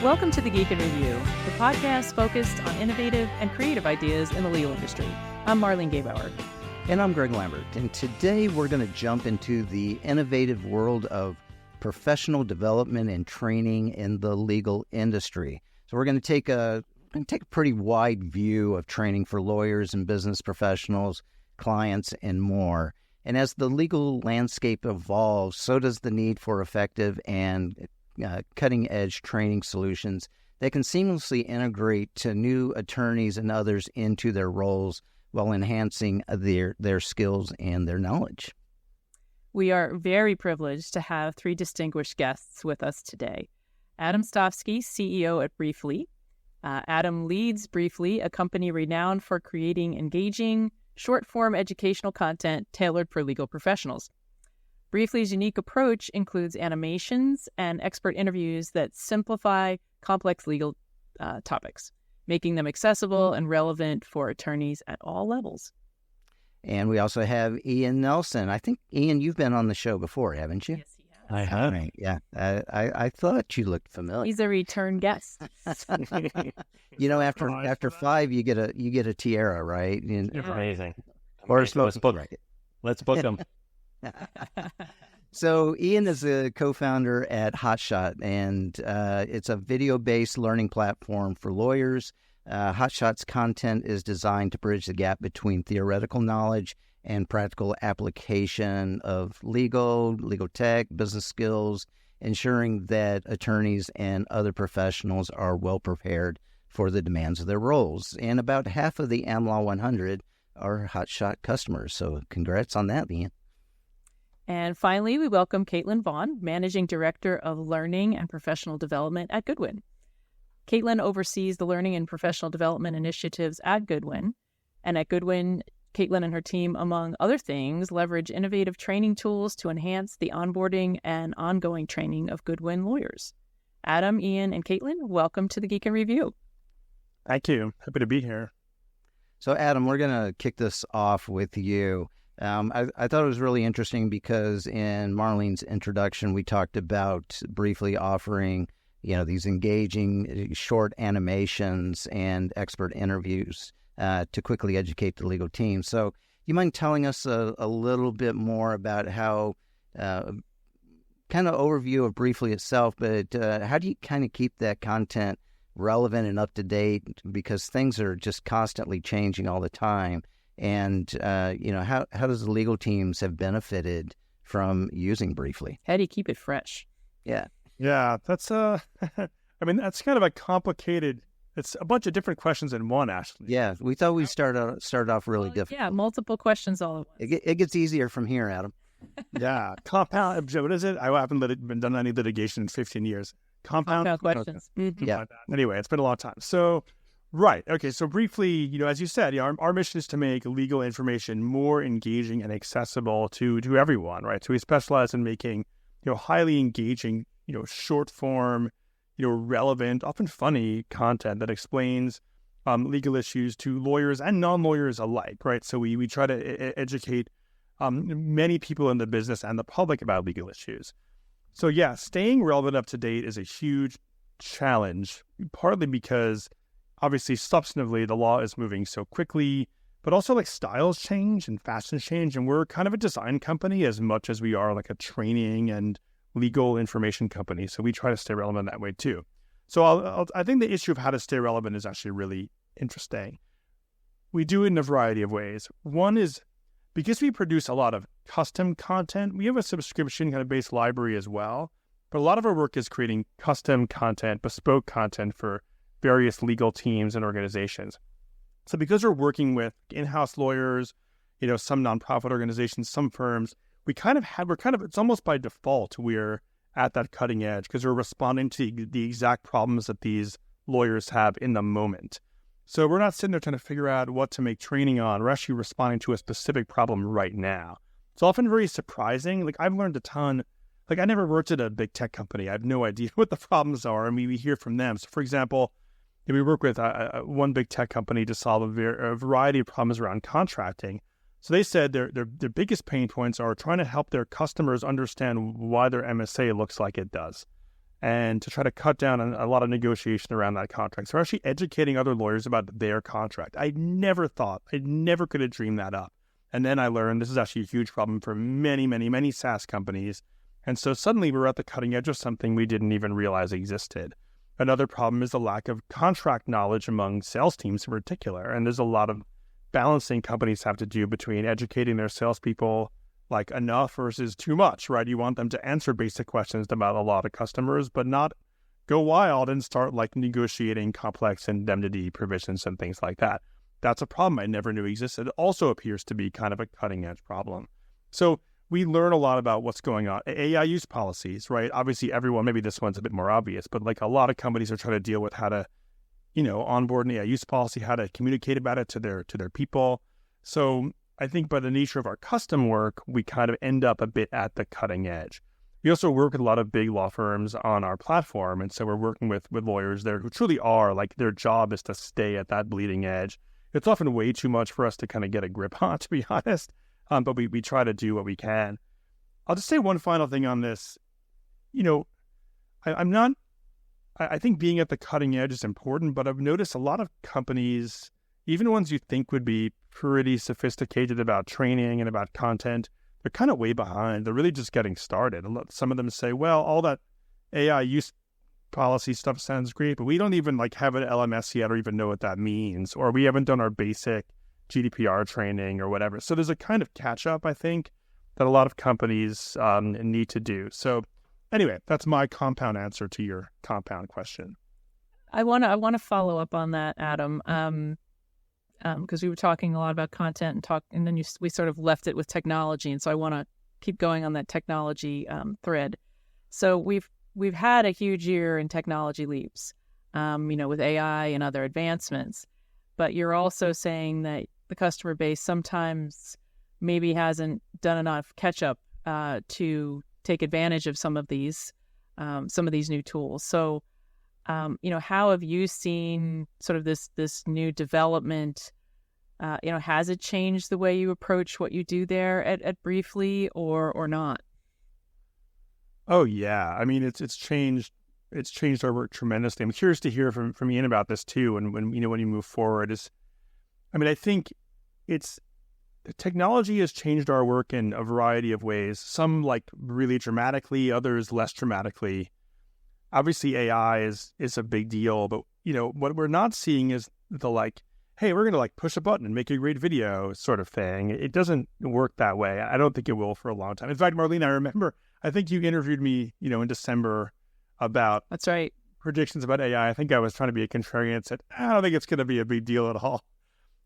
Welcome to The Geek in Review, the podcast focused on innovative and creative ideas in the legal industry. I'm Marlene Gabauer. And I'm Greg Lambert. And today we're going to jump into the innovative world of professional development and training in the legal industry. So we're going to take a pretty wide view of training for lawyers and business professionals, clients, and more. And as the legal landscape evolves, so does the need for effective and cutting-edge training solutions that can seamlessly integrate to new attorneys and others into their roles while enhancing their skills and their knowledge. We are very privileged to have three distinguished guests with us today. Adam Stofsky, CEO at Briefly. Adam leads Briefly, a company renowned for creating engaging, short-form educational content tailored for legal professionals. Briefly's unique approach includes animations and expert interviews that simplify complex legal topics, making them accessible and relevant for attorneys at all levels. And we also have Ian Nelson. I think, Ian, you've been on the show before, haven't you? Yes, he has. I have. Right. Yeah. I thought you looked familiar. He's a return guest. You know, after five, you get a tiara, right? You're amazing. Or Let's smoking book jacket. Let's book them. So Ian is a co-founder at Hotshot, and it's a video-based learning platform for lawyers. Hotshot's content is designed to bridge the gap between theoretical knowledge and practical application of legal tech, business skills, ensuring that attorneys and other professionals are well prepared for the demands of their roles. And about half of the AmLaw 100 are Hotshot customers. So congrats on that, Ian. And finally, we welcome Caitlin Vaughn, Managing Director of Learning and Professional Development at Goodwin. Caitlin oversees the learning and professional development initiatives at Goodwin. And at Goodwin, Caitlin and her team, among other things, leverage innovative training tools to enhance the onboarding and ongoing training of Goodwin lawyers. Adam, Ian, and Caitlin, welcome to the Geek in Review. Thank you. Happy to be here. So, Adam, we're going to kick this off with you. I thought it was really interesting because in Marlene's introduction, we talked about briefly offering, these engaging short animations and expert interviews to quickly educate the legal team. So you mind telling us a little bit more about how, kind of overview of Briefly itself, but how do you kind of keep that content relevant and up to date, because things are just constantly changing all the time? And, how does the legal teams have benefited from using Briefly? How do you keep it fresh? Yeah. Yeah, that's that's kind of a complicated. It's a bunch of different questions in one, actually. Yeah, we thought we'd start off really difficult. Yeah, multiple questions all at once. It gets easier from here, Adam. Yeah, compound. What is it? I haven't been done any litigation in 15 years. Compound questions. Mm-hmm. Yeah. Anyway, it's been a long time. So, right. Okay. So briefly, as you said, our mission is to make legal information more engaging and accessible to everyone, right? So we specialize in making, highly engaging, short form, relevant, often funny content that explains legal issues to lawyers and non-lawyers alike, right? So we try to educate many people in the business and the public about legal issues. So yeah, staying relevant up to date is a huge challenge, partly because obviously substantively the law is moving so quickly, but also like styles change and fashions change. And we're kind of a design company as much as we are like a training and legal information company. So we try to stay relevant that way too. So I think the issue of how to stay relevant is actually really interesting. We do it in a variety of ways. One is because we produce a lot of custom content, we have a subscription kind of based library as well. But a lot of our work is creating custom content, bespoke content for various legal teams and organizations. So because we're working with in-house lawyers, some nonprofit organizations, some firms, it's almost by default, we're at that cutting edge because we're responding to the exact problems that these lawyers have in the moment. So we're not sitting there trying to figure out what to make training on. We're actually responding to a specific problem right now. It's often very surprising. Like I've learned a ton. Like I never worked at a big tech company. I have no idea what the problems are. I mean, we hear from them. So for example, we work with one big tech company to solve a variety of problems around contracting. So they said their biggest pain points are trying to help their customers understand why their MSA looks like it does. and to try to cut down on a lot of negotiation around that contract. So we're actually educating other lawyers about their contract. I never could have dreamed that up. And then I learned this is actually a huge problem for many, many, many SaaS companies. And so suddenly we're at the cutting edge of something we didn't even realize existed. Another problem is the lack of contract knowledge among sales teams in particular. And there's a lot of balancing companies have to do between educating their salespeople like enough versus too much, right? You want them to answer basic questions about a lot of customers, but not go wild and start like negotiating complex indemnity provisions and things like that. That's a problem I never knew existed. It also appears to be kind of a cutting edge problem. So we learn a lot about what's going on. AI use policies, right? Obviously everyone, maybe this one's a bit more obvious, but like a lot of companies are trying to deal with how to, onboard an AI use policy, how to communicate about it to their people. So I think by the nature of our custom work, we kind of end up a bit at the cutting edge. We also work with a lot of big law firms on our platform. And so we're working with lawyers there who truly are like their job is to stay at that bleeding edge. It's often way too much for us to kind of get a grip on, to be honest. But we try to do what we can. I'll just say one final thing on this. I think being at the cutting edge is important, but I've noticed a lot of companies, even ones you think would be pretty sophisticated about training and about content, they're kind of way behind. They're really just getting started. Some of them say, well, all that AI use policy stuff sounds great, but we don't even like have an LMS yet or even know what that means, or we haven't done our basic GDPR training or whatever. So there's a kind of catch up, I think, that a lot of companies need to do. So anyway, that's my compound answer to your compound question. I want to follow up on that, Adam. Because we were talking a lot about content and then we sort of left it with technology, and so I want to keep going on that technology thread. So we've had a huge year in technology leaps, with AI and other advancements. But you're also saying that the customer base sometimes maybe hasn't done enough catch up to take advantage of some of these new tools. So how have you seen sort of this new development? Has it changed the way you approach what you do there at Briefly or not? Oh yeah, I mean it's changed. It's changed our work tremendously. I'm curious to hear from Ian about this too. And when you move forward, I think the technology has changed our work in a variety of ways. Some like really dramatically, others less dramatically. Obviously, AI is a big deal, but what we're not seeing is the like, hey, we're gonna like push a button and make a great video sort of thing. It doesn't work that way. I don't think it will for a long time. In fact, Marlene, I remember I think you interviewed me, in December about that's right predictions about AI. I think I was trying to be a contrarian and said, I don't think it's going to be a big deal at all.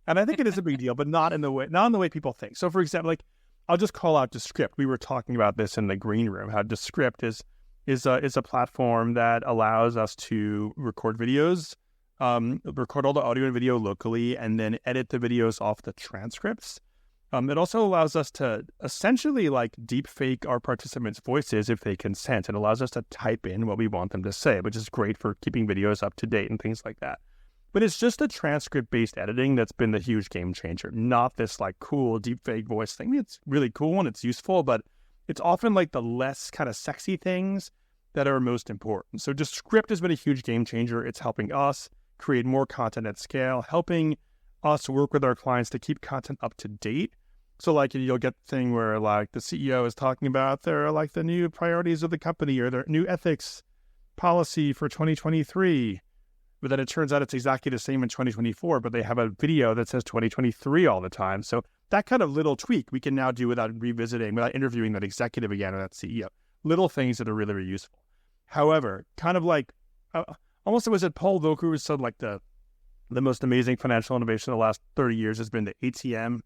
And I think it is a big deal, but not in the way people think. So for example, like I'll just call out Descript. We were talking about this in the green room, how Descript is a platform that allows us to record videos, record all the audio and video locally, and then edit the videos off the transcripts. It also allows us to essentially like deep fake our participants' voices if they consent. It allows us to type in what we want them to say, which is great for keeping videos up to date and things like that. But it's just the transcript-based editing that's been the huge game changer, not this like cool deep fake voice thing. It's really cool and it's useful, but it's often like the less kind of sexy things that are most important. So Descript has been a huge game changer. It's helping us create more content at scale, helping us work with our clients to keep content up to date. So like you'll get the thing where like the CEO is talking about their like the new priorities of the company or their new ethics policy for 2023. But then it turns out it's exactly the same in 2024, but they have a video that says 2023 all the time. So that kind of little tweak we can now do without interviewing that executive again or that CEO. Little things that are really, really useful. However, kind of like almost it was at Paul Volcker who said like the most amazing financial innovation of the last 30 years has been the ATM.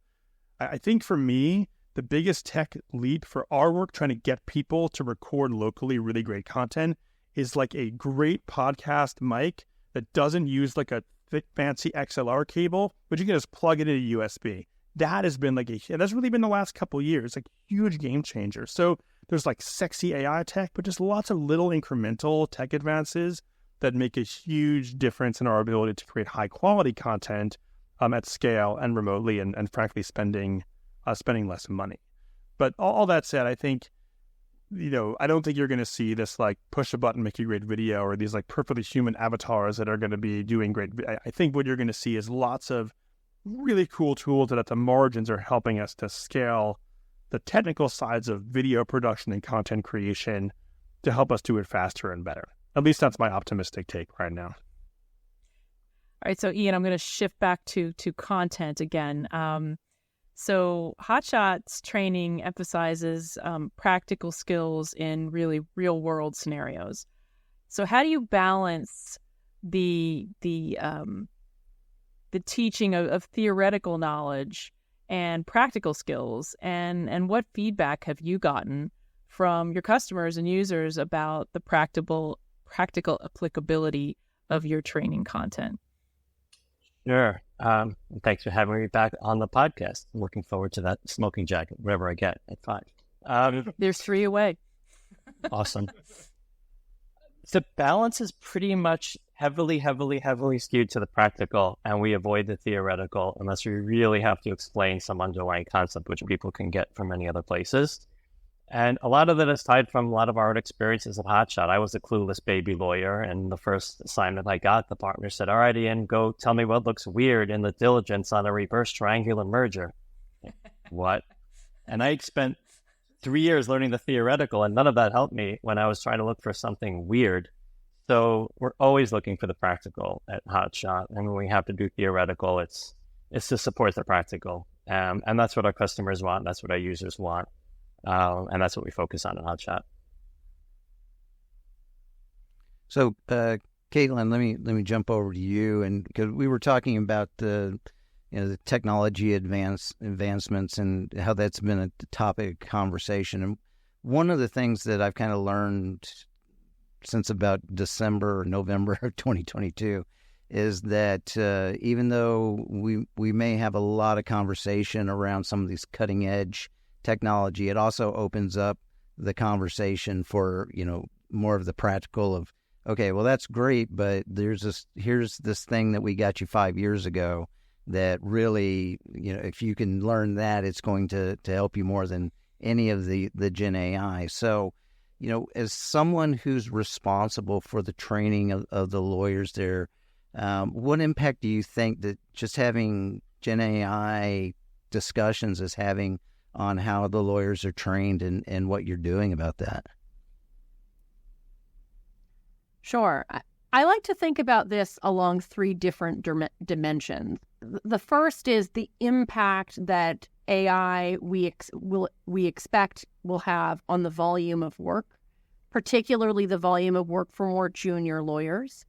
I think for me, the biggest tech leap for our work trying to get people to record locally really great content is like a great podcast mic that doesn't use like a thick, fancy XLR cable, but you can just plug it into USB. That has been like that's really been the last couple of years, like huge game changer. So there's like sexy AI tech, but just lots of little incremental tech advances that make a huge difference in our ability to create high quality content at scale and remotely, and frankly spending less money. But all that said, I think I don't think you're going to see this like push a button, make a great video, or these like perfectly human avatars that are going to be doing great. I think what you're going to see is lots of really cool tools that at the margins are helping us to scale the technical sides of video production and content creation to help us do it faster and better. At least that's my optimistic take right now. All right, so Ian, I'm going to shift back to content again. So Hotshot's training emphasizes practical skills in really real world scenarios. So how do you balance the teaching of theoretical knowledge and practical skills, and what feedback have you gotten from your customers and users about the practical applicability of your training content? Sure. Thanks for having me back on the podcast. I'm looking forward to that smoking jacket, whatever I get at 5. There's 3 away. Awesome. The balance is pretty much heavily skewed to the practical, and we avoid the theoretical unless we really have to explain some underlying concept, which people can get from many other places. And a lot of that is tied from a lot of our own experiences at Hotshot. I was a clueless baby lawyer, and the first assignment I got, the partner said, "All right, Ian, go tell me what looks weird in the diligence on a reverse triangular merger." What? And I spent 3 years learning the theoretical, and none of that helped me when I was trying to look for something weird. So we're always looking for the practical at Hotshot, and when we have to do theoretical, it's to support the practical. And that's what our customers want, that's what our users want. And that's what we focus on in Hotshot. So, Caitlin, let me jump over to you, and because we were talking about the technology advancements and how that's been a topic of conversation. And one of the things that I've kind of learned since about December or November of 2022 is that even though we may have a lot of conversation around some of these cutting edge technology, it also opens up the conversation for more of the practical of, okay, well, that's great, but here's this thing that we got you 5 years ago that really, if you can learn that, it's going to help you more than any of the Gen AI. So, as someone who's responsible for the training of the lawyers there, what impact do you think that just having Gen AI discussions is having on how the lawyers are trained and what you're doing about that? Sure. I like to think about this along 3 different dimensions. The first is the impact that AI we expect will have on the volume of work, particularly the volume of work for more junior lawyers.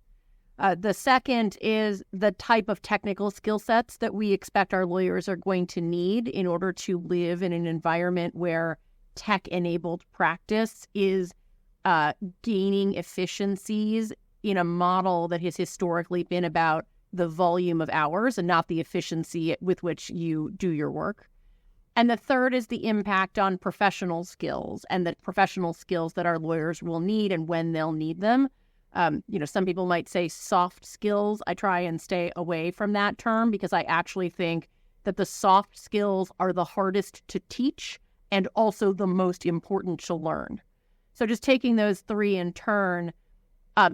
The second is the type of technical skill sets that we expect our lawyers are going to need in order to live in an environment where tech-enabled practice is gaining efficiencies in a model that has historically been about the volume of hours and not the efficiency with which you do your work. And the third is the impact on professional skills and the professional skills that our lawyers will need and when they'll need them. Some people might say soft skills. I try and stay away from that term because I actually think that the soft skills are the hardest to teach and also the most important to learn. So just taking those 3 in turn,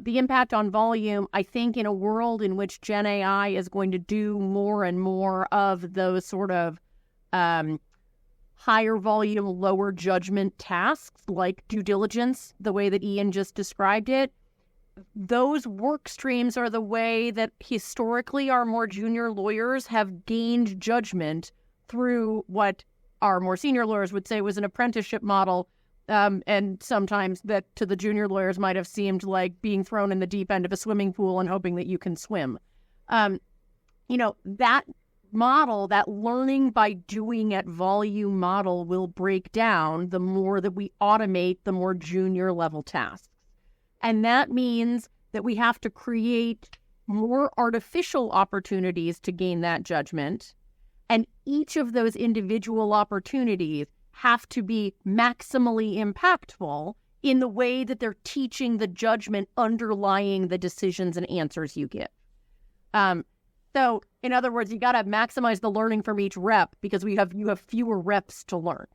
the impact on volume, I think in a world in which Gen AI is going to do more and more of those sort of higher volume, lower judgment tasks like due diligence, the way that Ian just described it, those work streams are the way that historically our more junior lawyers have gained judgment through what our more senior lawyers would say was an apprenticeship model. And sometimes that to the junior lawyers might have seemed like being thrown in the deep end of a swimming pool and hoping that you can swim. That model, that learning by doing at volume model will break down the more that we automate the more junior level tasks. And that means that we have to create more artificial opportunities to gain that judgment. And each of those individual opportunities have to be maximally impactful in the way that they're teaching the judgment underlying the decisions and answers you give. So in other words, you got to maximize the learning from each rep because you have fewer reps to learn.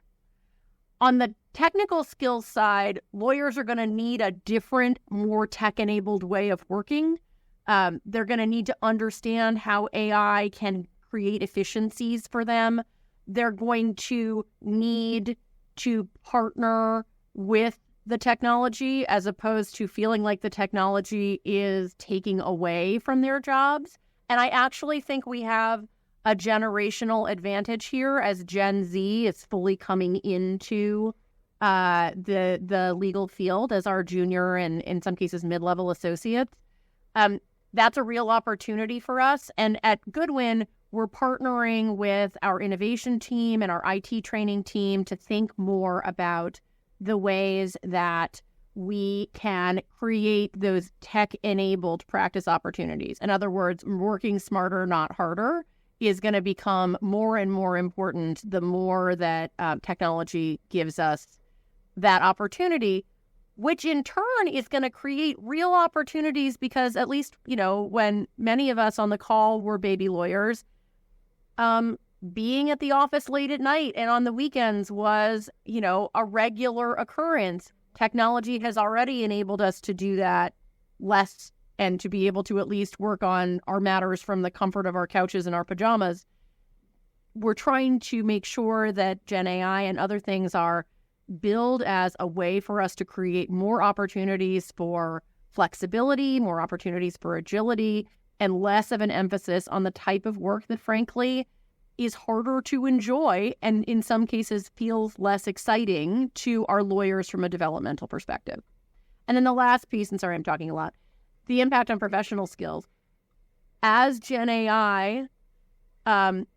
On the technical skills side, lawyers are going to need a different, more tech-enabled way of working. They're going to need to understand how AI can create efficiencies for them. They're going to need to partner with the technology as opposed to feeling like the technology is taking away from their jobs. And I actually think we have a generational advantage here as Gen Z is fully coming into the legal field as our junior and in some cases mid-level associates. That's a real opportunity for us. And at Goodwin, we're partnering with our innovation team and our IT training team to think more about the ways that we can create those tech-enabled practice opportunities. In other words, working smarter, not harder, is going to become more and more important the more that technology gives us that opportunity, which in turn is going to create real opportunities because at least, when many of us on the call were baby lawyers, being at the office late at night and on the weekends was, a regular occurrence. Technology has already enabled us to do that less and to be able to at least work on our matters from the comfort of our couches and our pajamas. We're trying to make sure that Gen AI and other things are built as a way for us to create more opportunities for flexibility, more opportunities for agility, and less of an emphasis on the type of work that, frankly, is harder to enjoy and in some cases feels less exciting to our lawyers from a developmental perspective. And then the last piece, and sorry, I'm talking a lot, the impact on professional skills. As Gen AI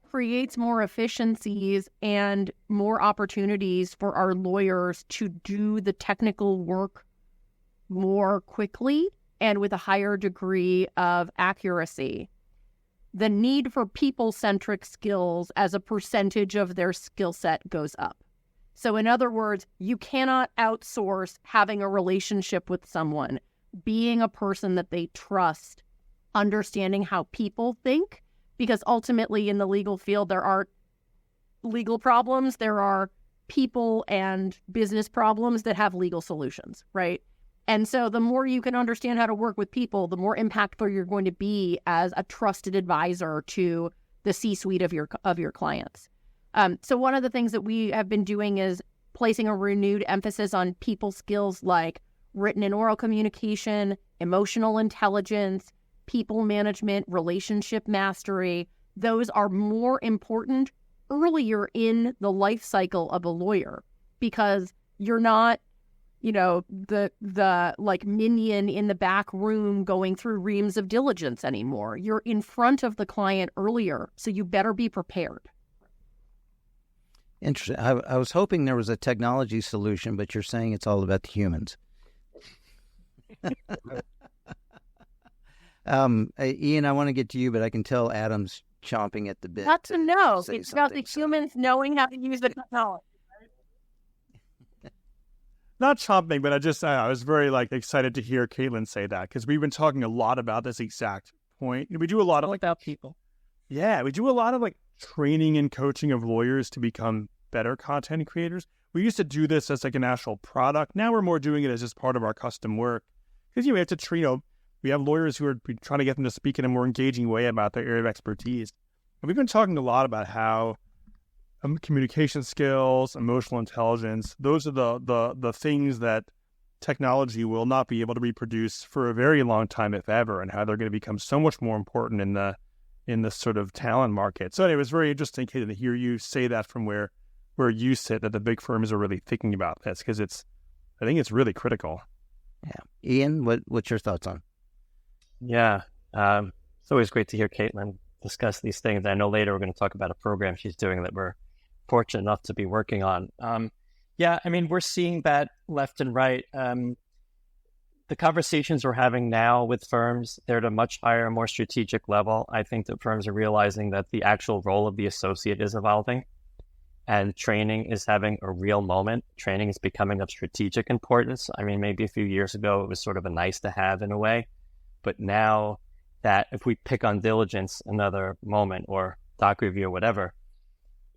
creates more efficiencies and more opportunities for our lawyers to do the technical work more quickly and with a higher degree of accuracy, the need for people-centric skills as a percentage of their skill set goes up. So in other words, you cannot outsource having a relationship with someone, being a person that they trust, understanding how people think, because ultimately in the legal field, there are legal problems, there are people and business problems that have legal solutions, right? And so the more you can understand how to work with people, the more impactful you're going to be as a trusted advisor to the C-suite of your clients. So one of the things that we have been doing is placing a renewed emphasis on people skills like written and oral communication, emotional intelligence, people management, relationship mastery. Those are more important earlier in the life cycle of a lawyer because you're not the like minion in the back room going through reams of diligence anymore. You're in front of the client earlier, so you better be prepared. Interesting. I was hoping there was a technology solution, but you're saying it's all about the humans. Ian, I want to get to you, but I can tell Adam's chomping at the bit. Not to know. It's about the humans knowing how to use the technology. Not chomping, but I was very excited to hear Caitlin say that because we've been talking a lot about this exact point. We do a lot of about people. Yeah, we do a lot of training and coaching of lawyers to become better content creators. We used to do this as a national product. Now we're more doing it as just part of our custom work because we have to treat we have lawyers who are trying to get them to speak in a more engaging way about their area of expertise. And we've been talking a lot about how communication skills, emotional intelligence, those are the things that technology will not be able to reproduce for a very long time, if ever, and how they're going to become so much more important in the sort of talent market. So anyway, it was very interesting, Katie, to hear you say that from where you sit, that the big firms are really thinking about this, because I think it's really critical. Yeah. Ian, what's your thoughts on? Yeah. It's always great to hear Caitlin discuss these things. I know later we're going to talk about a program she's doing that we're fortunate enough to be working on. We're seeing that left and right. The conversations we're having now with firms, they're at a much higher, more strategic level. I think that firms are realizing that the actual role of the associate is evolving and training is having a real moment. Training is becoming of strategic importance. Maybe a few years ago, it was sort of a nice to have in a way. But now that if we pick on diligence another moment or doc review or whatever,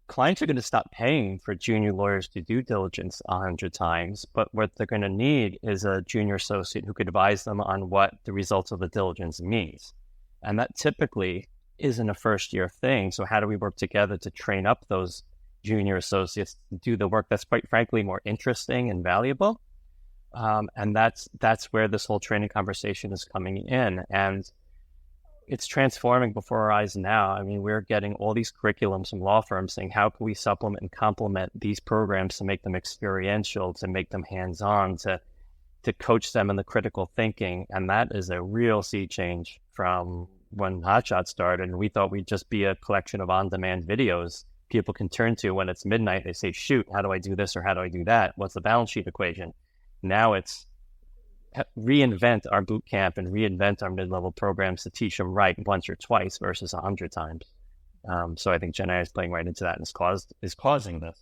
clients are going to stop paying for junior lawyers to do diligence 100 times, but what they're going to need is a junior associate who could advise them on what the results of the diligence means. And that typically isn't a first-year thing. So how do we work together to train up those junior associates to do the work that's quite frankly more interesting and valuable? And that's where this whole training conversation is coming in. And it's transforming before our eyes now. I mean, we're getting all these curriculums from law firms saying, how can we supplement and complement these programs to make them experiential, to make them hands-on, to coach them in the critical thinking? And that is a real sea change from when Hotshot started. And we thought we'd just be a collection of on-demand videos people can turn to when it's midnight. They say, shoot, how do I do this or how do I do that? What's the balance sheet equation? Now it's reinvent our boot camp and reinvent our mid-level programs to teach them right once or twice versus 100 times. So I think Gen AI is playing right into that and is causing this.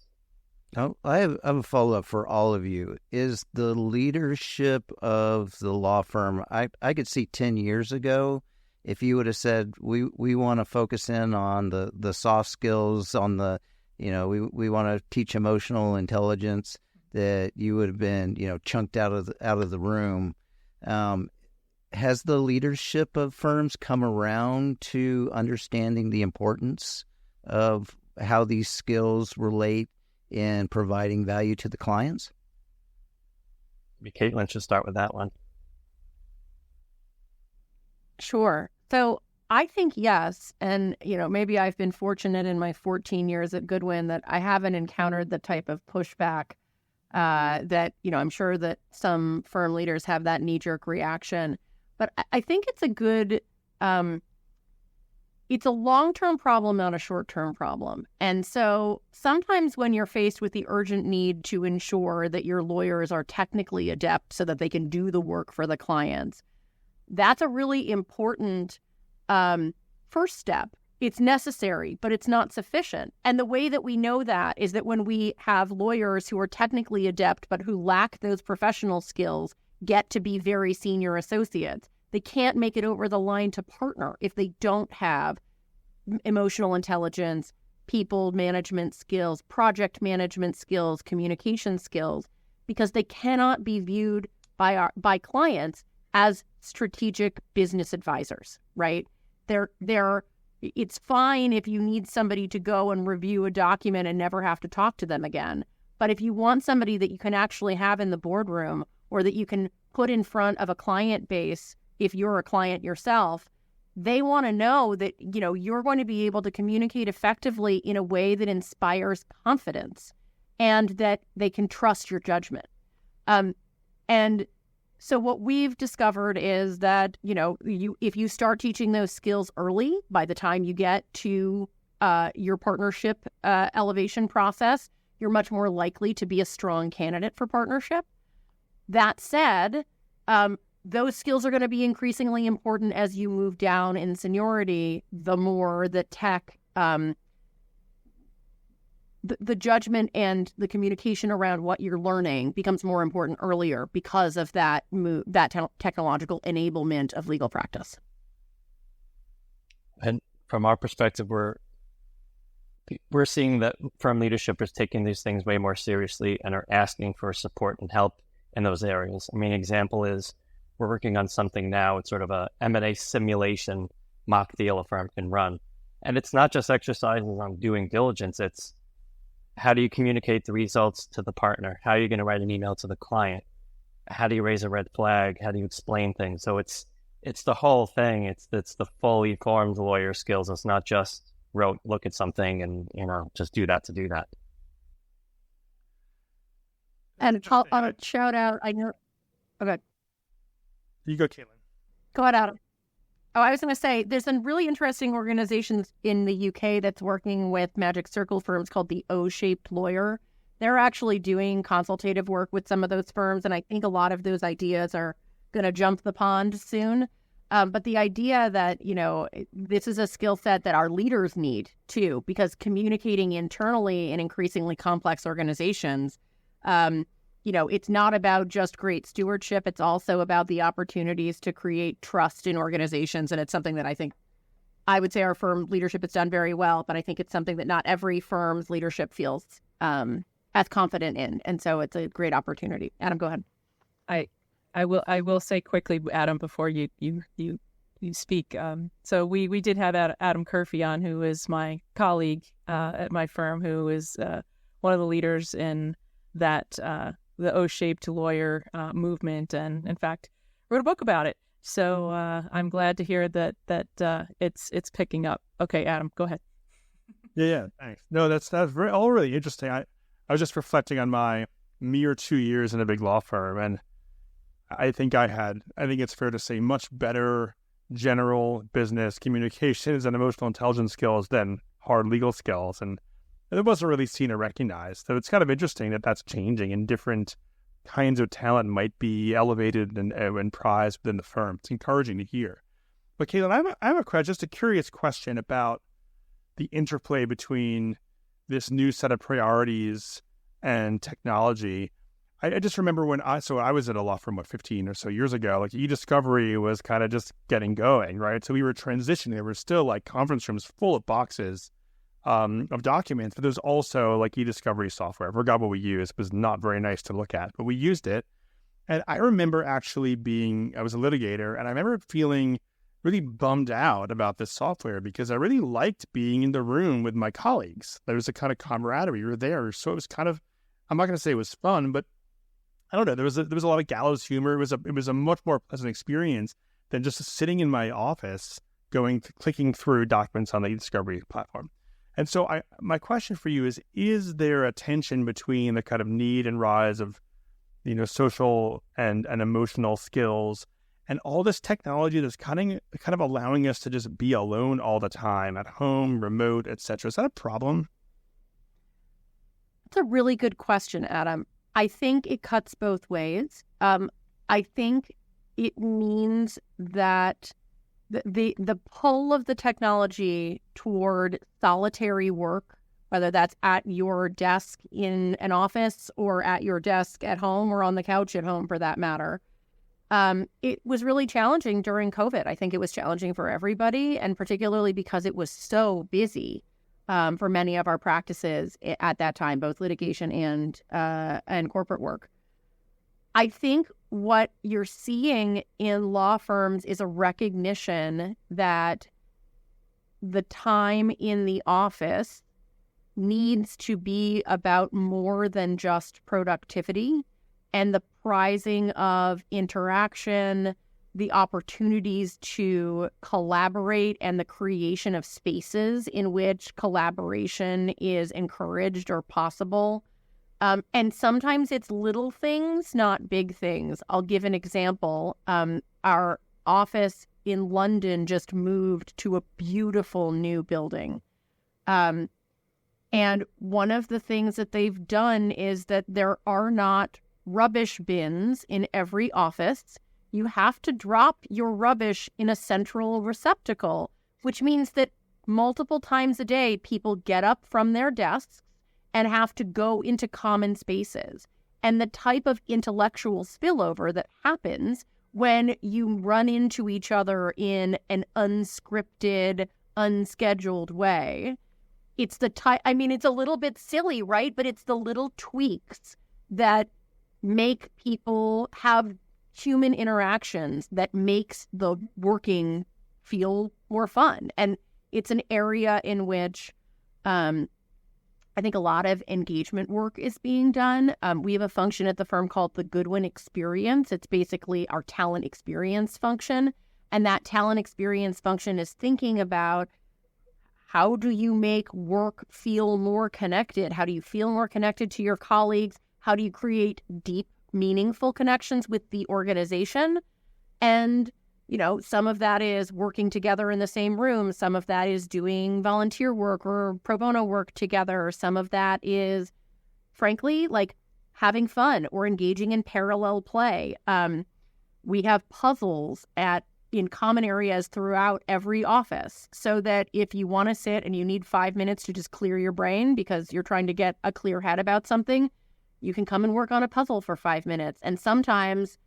Oh, I have a follow-up for all of you. Is the leadership of the law firm, I could see 10 years ago, if you would have said, we want to focus in on the soft skills, on the, we want to teach emotional intelligence, that you would have been, chunked out of the room. Has the leadership of firms come around to understanding the importance of how these skills relate in providing value to the clients? Maybe Caitlin should start with that one. Sure. So I think yes. And, maybe I've been fortunate in my 14 years at Goodwin that I haven't encountered the type of pushback that, I'm sure that some firm leaders have that knee-jerk reaction. But I think it's a good, it's a long-term problem, not a short-term problem. And so sometimes when you're faced with the urgent need to ensure that your lawyers are technically adept so that they can do the work for the clients, that's a really important first step. It's necessary, but it's not sufficient. And the way that we know that is that when we have lawyers who are technically adept but who lack those professional skills get to be very senior associates, they can't make it over the line to partner if they don't have emotional intelligence, people management skills, project management skills, communication skills, because they cannot be viewed by clients as strategic business advisors, right? It's fine if you need somebody to go and review a document and never have to talk to them again. But if you want somebody that you can actually have in the boardroom or that you can put in front of a client base, if you're a client yourself, they want to know that, you're going to be able to communicate effectively in a way that inspires confidence and that they can trust your judgment. And so what we've discovered is that, if you start teaching those skills early, by the time you get to your partnership elevation process, you're much more likely to be a strong candidate for partnership. That said, those skills are going to be increasingly important as you move down in seniority, the more the tech, the judgment and the communication around what you're learning becomes more important earlier because of that technological enablement of legal practice. And from our perspective, we're seeing that firm leadership is taking these things way more seriously and are asking for support and help in those areas. I mean, an example is we're working on something now. It's sort of a M&A simulation mock deal a firm can run. And it's not just exercises on doing diligence. It's how do you communicate the results to the partner? How are you going to write an email to the client? How do you raise a red flag? How do you explain things? So it's the whole thing. It's the fully formed lawyer skills. It's not just look at something and just do that to do that. And I'll shout out. I know. Okay. You go, Caitlin. Go ahead, Adam. Oh, I was going to say, there's some really interesting organizations in the UK that's working with Magic Circle firms called the O-shaped lawyer. They're actually doing consultative work with some of those firms, and I think a lot of those ideas are going to jump the pond soon. But the idea that, this is a skill set that our leaders need too, because communicating internally in increasingly complex organizations, it's not about just great stewardship. It's also about the opportunities to create trust in organizations. And it's something that I think I would say our firm leadership has done very well, but I think it's something that not every firm's leadership feels as confident in. And so it's a great opportunity. Adam, go ahead. I will say quickly, Adam, before you speak. So we did have Adam Curfey on, who is my colleague at my firm, who is one of the leaders in that the O-shaped lawyer movement, and in fact wrote a book about it. So I'm glad to hear that it's picking up. Okay, Adam, go ahead. Yeah, thanks. No, that's all really interesting. I was just reflecting on my mere 2 years in a big law firm, and I think it's fair to say, much better general business communications and emotional intelligence skills than hard legal skills, and it wasn't really seen or recognized. So it's kind of interesting that that's changing, and different kinds of talent might be elevated and prized within the firm. It's encouraging to hear. But Caitlin, I have just a curious question about the interplay between this new set of priorities and technology. I just remember when I was at a law firm, 15 or so years ago, like e-discovery was kind of just getting going, right? So we were transitioning. There were still like conference rooms full of boxes of documents, but there's also like e-discovery software. I forgot what we used. It was not very nice to look at, but we used it. And I remember I was a litigator, and I remember feeling really bummed out about this software because I really liked being in the room with my colleagues. There was a kind of camaraderie. We were there. So it was kind of, I'm not going to say it was fun, but I don't know. There was a lot of gallows humor. It was a much more pleasant experience than just sitting in my office clicking through documents on the e-discovery platform. And so my question for you is there a tension between the kind of need and rise of, social and emotional skills and all this technology that's kind of allowing us to just be alone all the time, at home, remote, etc.? Is that a problem? That's a really good question, Adam. I think it cuts both ways. I think it means that the pull of the technology toward solitary work, whether that's at your desk in an office or at your desk at home or on the couch at home for that matter, it was really challenging during COVID. I think it was challenging for everybody, and particularly because it was so busy for many of our practices at that time, both litigation and corporate work. I think what you're seeing in law firms is a recognition that the time in the office needs to be about more than just productivity, and the prizing of interaction, the opportunities to collaborate, and the creation of spaces in which collaboration is encouraged or possible. And sometimes it's little things, not big things. I'll give an example. Our office in London just moved to a beautiful new building. And one of the things that they've done is that there are not rubbish bins in every office. You have to drop your rubbish in a central receptacle, which means that multiple times a day, people get up from their desks and have to go into common spaces. And the type of intellectual spillover that happens when you run into each other in an unscripted, unscheduled way, it's it's a little bit silly, right? But it's the little tweaks that make people have human interactions that makes the working feel more fun. And it's an area in which I think a lot of engagement work is being done. We have a function at the firm called the Goodwin experience. It's basically our talent experience function. And that talent experience function is thinking about how do you make work feel more connected? How do you feel more connected to your colleagues? How do you create deep, meaningful connections with the organization? And some of that is working together in the same room. Some of that is doing volunteer work or pro bono work together. Some of that is, frankly, like having fun or engaging in parallel play. We have puzzles in common areas throughout every office so that if you want to sit and you need 5 minutes to just clear your brain because you're trying to get a clear head about something, you can come and work on a puzzle for 5 minutes. And sometimes,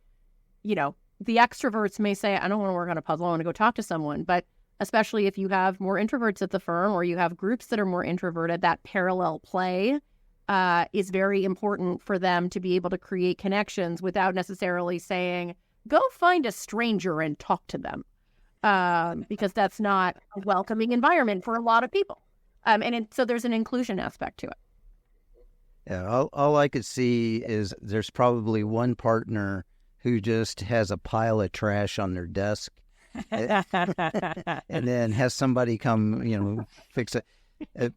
the extroverts may say, I don't want to work on a puzzle, I want to go talk to someone. But especially if you have more introverts at the firm or you have groups that are more introverted, that parallel play is very important for them to be able to create connections without necessarily saying, go find a stranger and talk to them, because that's not a welcoming environment for a lot of people. So there's an inclusion aspect to it. Yeah, all I could see is there's probably one partner who just has a pile of trash on their desk and then has somebody come, fix it.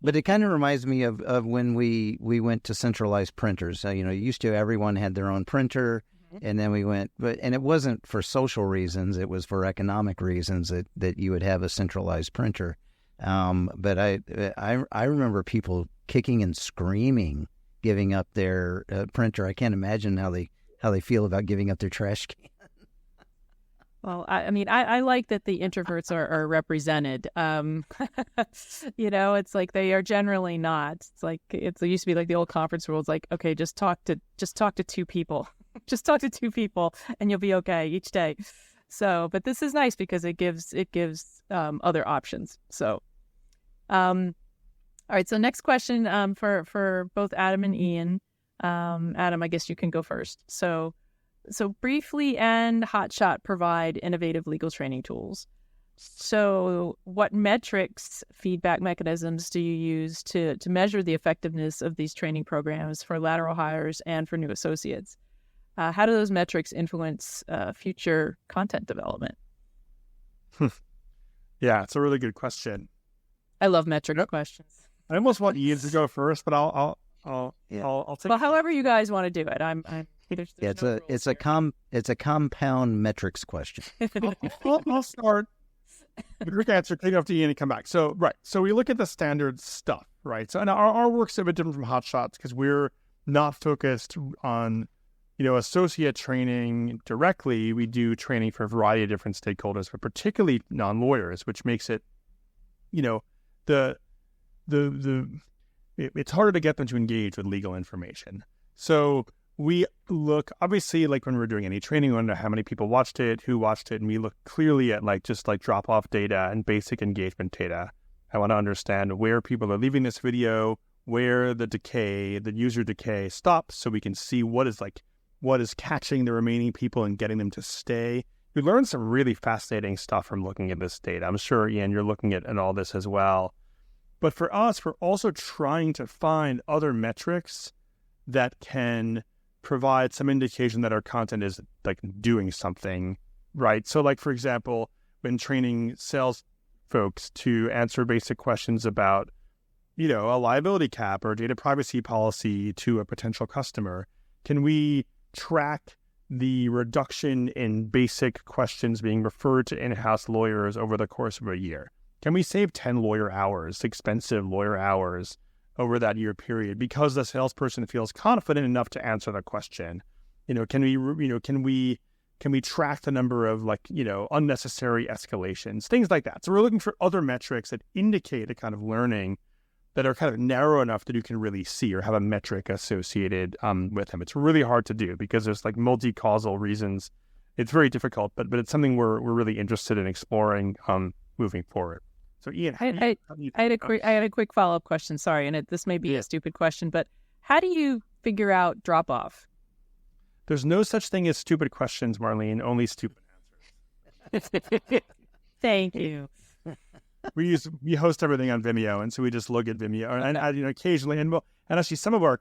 But it kind of reminds me of when we went to centralized printers. Used to everyone had their own printer, and then we went, and it wasn't for social reasons; it was for economic reasons that you would have a centralized printer. But I remember people kicking and screaming, giving up their printer. I can't imagine how they feel about giving up their trash can. Well, I like that the introverts are represented. It's like they are generally not. It's like it used to be like the old conference rules. Like, okay, just talk to two people, just talk to two people, and you'll be okay each day. So, but this is nice because it gives other options. So, all right. So next question for both Adam and Ian. Adam, I guess you can go first. So Briefly and Hotshot provide innovative legal training tools. So what metrics, feedback mechanisms do you use to measure the effectiveness of these training programs for lateral hires and for new associates? How do those metrics influence future content development? Yeah, it's a really good question. I love metric questions. I almost want Ian to go first, but I'll take. Well, however you guys want to do it. I'm it's a compound metrics question. I'll start. The quick answer, take it off to Ian and come back. So we look at the standard stuff, right? So and our work's a bit different from Hotshots because we're not focused on associate training directly. We do training for a variety of different stakeholders, but particularly non-lawyers, which makes it it's harder to get them to engage with legal information. So we look, obviously, like when we're doing any training, we want to know how many people watched it, who watched it, and we look clearly at just drop-off data and basic engagement data. I want to understand where people are leaving this video, where the user decay stops, so we can see what is catching the remaining people and getting them to stay. We learned some really fascinating stuff from looking at this data. I'm sure, Ian, you're looking at all this as well. But for us, we're also trying to find other metrics that can provide some indication that our content is doing something, right? So for example, when training sales folks to answer basic questions about, a liability cap or data privacy policy to a potential customer, can we track the reduction in basic questions being referred to in-house lawyers over the course of a year? Can we save 10 lawyer hours, expensive lawyer hours, over that year period because the salesperson feels confident enough to answer the question? Can we track the number of unnecessary escalations, things like that? So we're looking for other metrics that indicate a kind of learning that are kind of narrow enough that you can really see or have a metric associated with them. It's really hard to do because there's multi-causal reasons. It's very difficult, but it's something we're really interested in exploring moving forward. So Ian, I had a quick follow-up question. Sorry, and this may be a stupid question, but how do you figure out drop-off? There's no such thing as stupid questions, Marlene. Only stupid answers. Thank you. We host everything on Vimeo, and so we just look at Vimeo, and occasionally, and actually some of our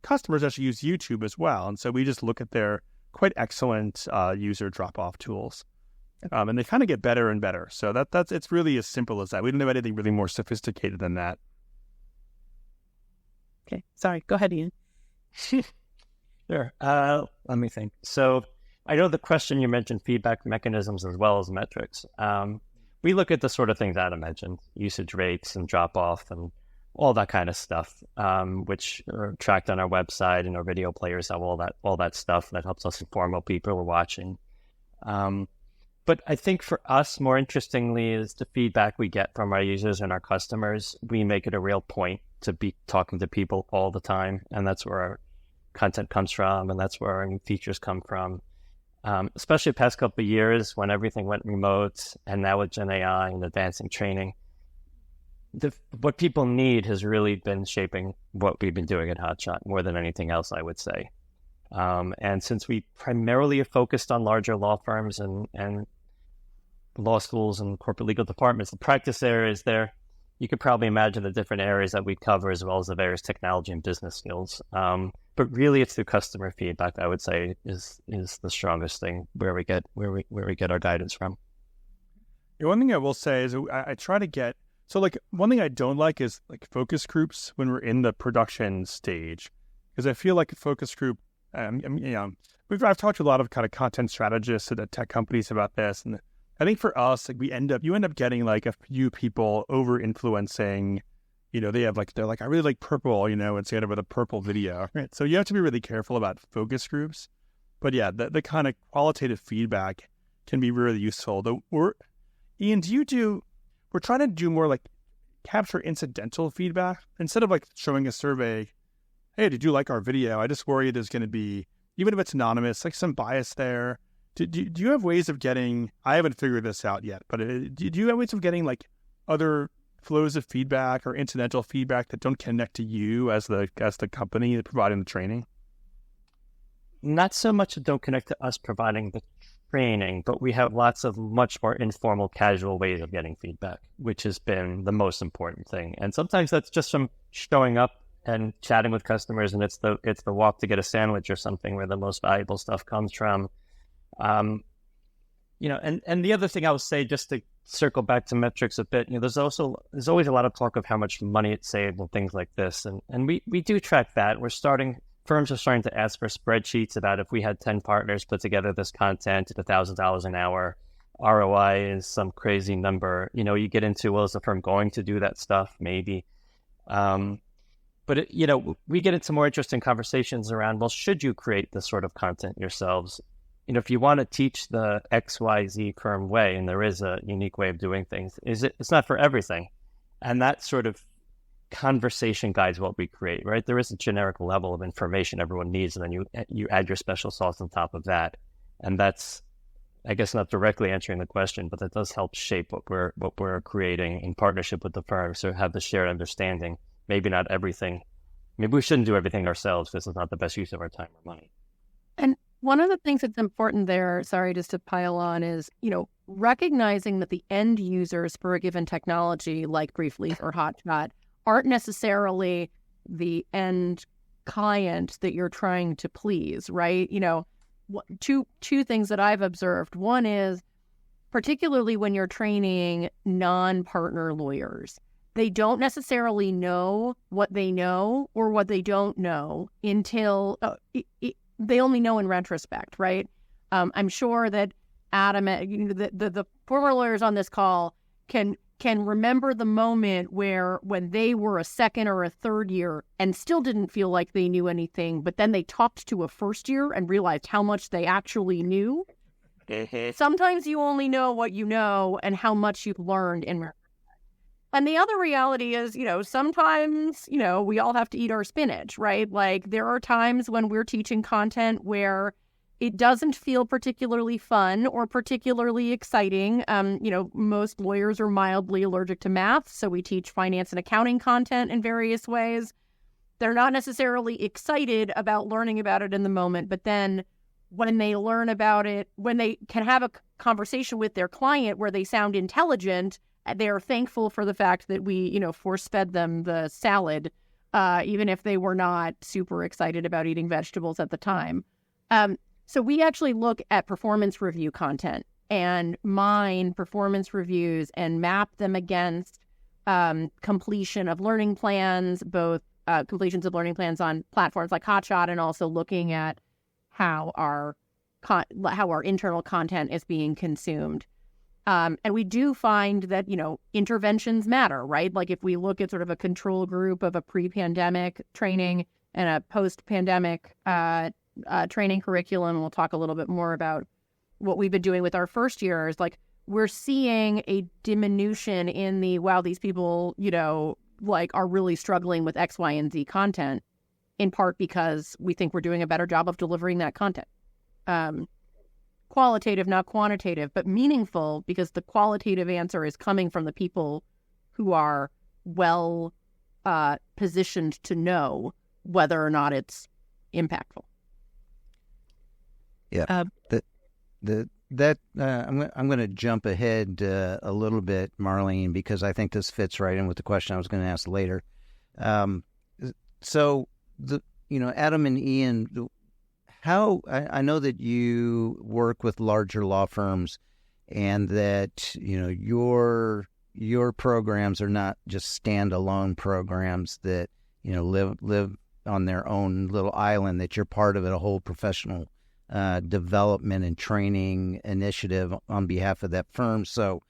customers actually use YouTube as well, and so we just look at their quite excellent user drop-off tools. And they kind of get better and better. So it's really as simple as that. We don't have anything really more sophisticated than that. Okay. Sorry. Go ahead, Ian. Sure. Let me think. So I know the question you mentioned feedback mechanisms as well as metrics. We look at the sort of things Adam mentioned, usage rates and drop off and all that kind of stuff, which are tracked on our website, and our video players have all that stuff that helps us inform what people are watching. But I think for us, more interestingly, is the feedback we get from our users and our customers. We make it a real point to be talking to people all the time, and that's where our content comes from, and that's where our new features come from. especially the past couple of years when everything went remote, and now with Gen AI and advancing training. What people need has really been shaping what we've been doing at Hotshot more than anything else, I would say. And since we primarily are focused on larger law firms and law schools and corporate legal departments, the practice areas there, you could probably imagine the different areas that we cover, as well as the various technology and business skills. But really, it's through customer feedback, I would say, is the strongest thing where we get our guidance from. One thing I will say is I try to get, so like one thing I don't like is like focus groups when we're in the production stage, because I feel like a focus group, I've talked to a lot of kind of content strategists at tech companies about this, and I think for us, like you end up getting like a few people over influencing, they're like, I really like purple, instead of a purple video, right? So you have to be really careful about focus groups. But yeah, the kind of qualitative feedback can be really useful. Ian, we're trying to do more like capture incidental feedback instead of like showing a survey. Hey, did you like our video? I just worry there's going to be, even if it's anonymous, like some bias there. Do you have ways of getting, I haven't figured this out yet, but do you have ways of getting like other flows of feedback or incidental feedback that don't connect to you as the company providing the training? Not so much that don't connect to us providing the training, but we have lots of much more informal, casual ways of getting feedback, which has been the most important thing. And sometimes that's just from showing up and chatting with customers, and it's the walk to get a sandwich or something where the most valuable stuff comes from. And the other thing I would say, just to circle back to metrics a bit, there's always a lot of talk of how much money it saved and things like this. And we do track that. Firms are starting to ask for spreadsheets about if we had 10 partners put together this content at $1,000 an hour, ROI is some crazy number. You get into, well, is the firm going to do that stuff? Maybe. But we get into more interesting conversations around, well, should you create this sort of content yourselves? If you want to teach the XYZ firm way, and there is a unique way of doing things, it's not for everything. And that sort of conversation guides what we create, right? There is a generic level of information everyone needs, and then you add your special sauce on top of that. And that's, I guess, not directly answering the question, but that does help shape what we're creating in partnership with the firm. So have the shared understanding. Maybe not everything. Maybe we shouldn't do everything ourselves because it's not the best use of our time or money. And one of the things that's important there, sorry, just to pile on, is, recognizing that the end users for a given technology, like Briefly or Hotshot, aren't necessarily the end client that you're trying to please, right? Two things that I've observed. One is, particularly when you're training non-partner lawyers, they don't necessarily know what they know or what they don't know until they only know in retrospect, right? I'm sure that Adam, the former lawyers on this call can remember the moment when they were a second or a third year and still didn't feel like they knew anything, but then they talked to a first year and realized how much they actually knew. Sometimes you only know what you know and how much you've learned in retrospect. And the other reality is, sometimes, we all have to eat our spinach, right? Like there are times when we're teaching content where it doesn't feel particularly fun or particularly exciting. Most lawyers are mildly allergic to math, so we teach finance and accounting content in various ways. They're not necessarily excited about learning about it in the moment, but then when they learn about it, when they can have a conversation with their client where they sound intelligent, they are thankful for the fact that we, force-fed them the salad, even if they were not super excited about eating vegetables at the time. So we actually look at performance review content and mine performance reviews and map them against completion of learning plans, both completions of learning plans on platforms like Hotshot, and also looking at how our internal content is being consumed. And we do find that, interventions matter, right? Like if we look at sort of a control group of a pre-pandemic training and a post-pandemic training curriculum, we'll talk a little bit more about what we've been doing with our first years. Like we're seeing a diminution in these people, are really struggling with X, Y, and Z content, in part because we think we're doing a better job of delivering that content. qualitative, not quantitative, but meaningful because the qualitative answer is coming from the people who are well positioned to know whether or not it's impactful. Yeah, I'm going to jump ahead a little bit, Marlene, because I think this fits right in with the question I was going to ask later. So Adam and Ian, how I know that you work with larger law firms, and that your programs are not just standalone programs that live on their own little island. That you're part of a whole professional development and training initiative on behalf of that firm. So,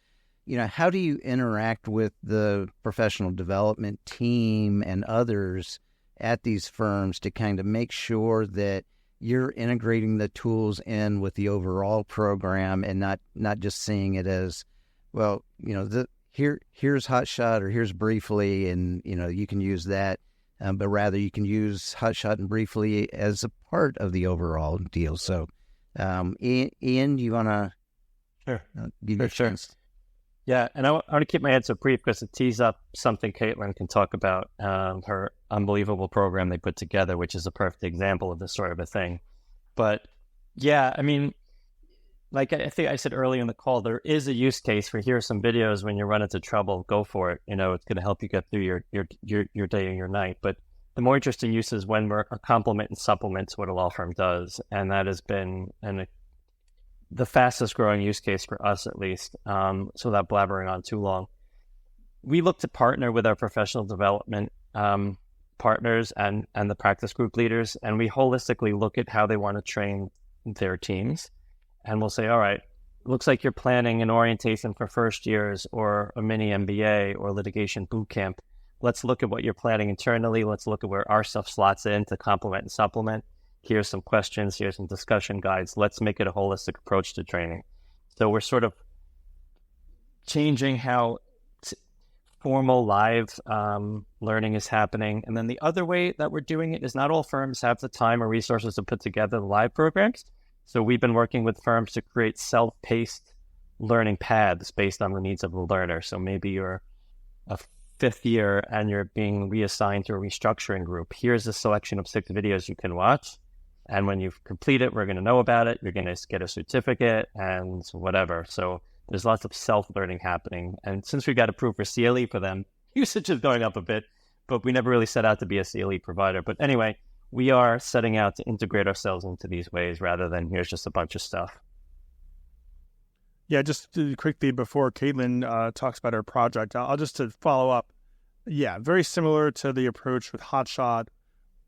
how do you interact with the professional development team and others at these firms to kind of make sure that you're integrating the tools in with the overall program and not just seeing it as, well, here's Hotshot or here's Briefly, and you can use that, but rather you can use Hotshot and Briefly as a part of the overall deal. So, Ian, do you want to? Sure. Sure. Yeah, and I want to keep my answer brief because it tees up something Caitlin can talk about, her unbelievable program they put together, which is a perfect example of this sort of a thing. But yeah, I mean, like I think I said earlier in the call, there is a use case for here are some videos when you run into trouble, go for it. It's going to help you get through your day and your night. But the more interesting use is when we're a complement and supplement to what a law firm does, and that has been the fastest growing use case for us, at least. So without blabbering on too long, we look to partner with our professional development partners and the practice group leaders, and we holistically look at how they want to train their teams. And we'll say, all right, looks like you're planning an orientation for first years or a mini MBA or litigation boot camp. Let's look at what you're planning internally. Let's look at where our stuff slots in to complement and supplement. Here's some questions. Here's some discussion guides. Let's make it a holistic approach to training. So we're sort of changing how formal live learning is happening. And then the other way that we're doing it is not all firms have the time or resources to put together the live programs. So we've been working with firms to create self-paced learning paths based on the needs of the learner. So maybe you're a fifth year and you're being reassigned to a restructuring group. Here's a selection of 6 videos you can watch. And when you complete it, we're going to know about it. You're going to get a certificate and whatever. So there's lots of self-learning happening. And since we got approved for CLE for them, usage is going up a bit, but we never really set out to be a CLE provider. But anyway, we are setting out to integrate ourselves into these ways rather than here's just a bunch of stuff. Yeah, just quickly before Caitlin talks about her project, I'll just to follow up. Yeah, very similar to the approach with Hotshot.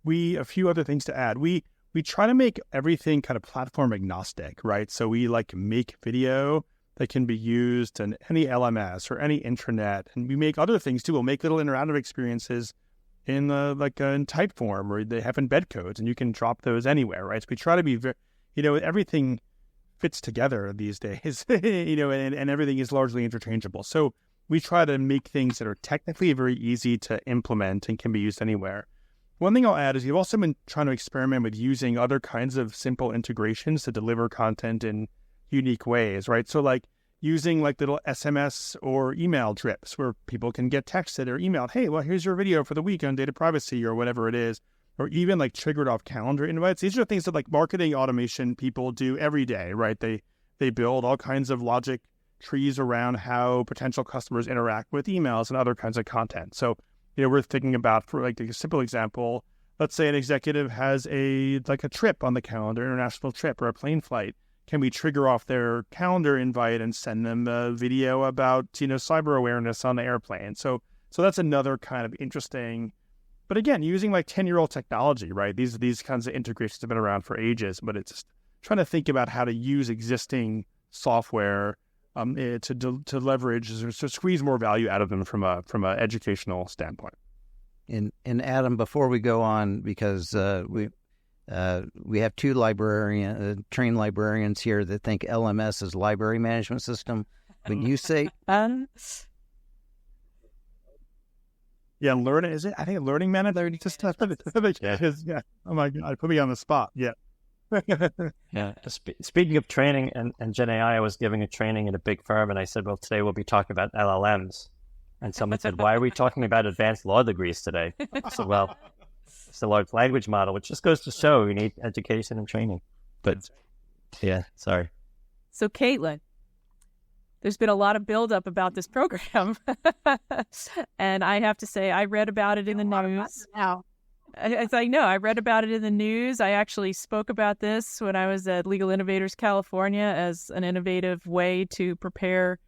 A few other things to add. We try to make everything kind of platform agnostic, right? So we make video that can be used in any LMS or any intranet, and we make other things too. We'll make little interactive experiences in in type form, or they have embed codes, and you can drop those anywhere, right? So we try to be very, everything fits together these days, and everything is largely interchangeable. So we try to make things that are technically very easy to implement and can be used anywhere. One thing I'll add is we've also been trying to experiment with using other kinds of simple integrations to deliver content in unique ways, right? So using little SMS or email drips where people can get texted or emailed, hey, well, here's your video for the week on data privacy or whatever it is, or even triggered off calendar invites. These are things that marketing automation people do every day, right? They build all kinds of logic trees around how potential customers interact with emails and other kinds of content. So we're thinking about, for a simple example, let's say an executive has a trip on the calendar, international trip or a plane flight. Can we trigger off their calendar invite and send them a video about, cyber awareness on the airplane? So that's another kind of interesting, but again, using 10-year-old technology, right? These kinds of integrations have been around for ages, but it's just trying to think about how to use existing software to leverage or to squeeze more value out of them from a educational standpoint. And Adam, before we go on, because we have 2 trained librarians here that think LMS is library management system. When you say learning, is it? I think learning management system. Yeah. Oh my God, put me on the spot. Yeah. Yeah. Speaking of training and Gen AI, I was giving a training at a big firm, and I said, well, today we'll be talking about LLMs. And someone said, why are we talking about advanced law degrees today? I said, well, it's a large language model, which just goes to show you need education and training. But yeah, sorry. So, Caitlin, there's been a lot of buildup about this program. And I have to say, I read about it in the news. I read about it in the news. I actually spoke about this when I was at Legal Innovators California as an innovative way to prepare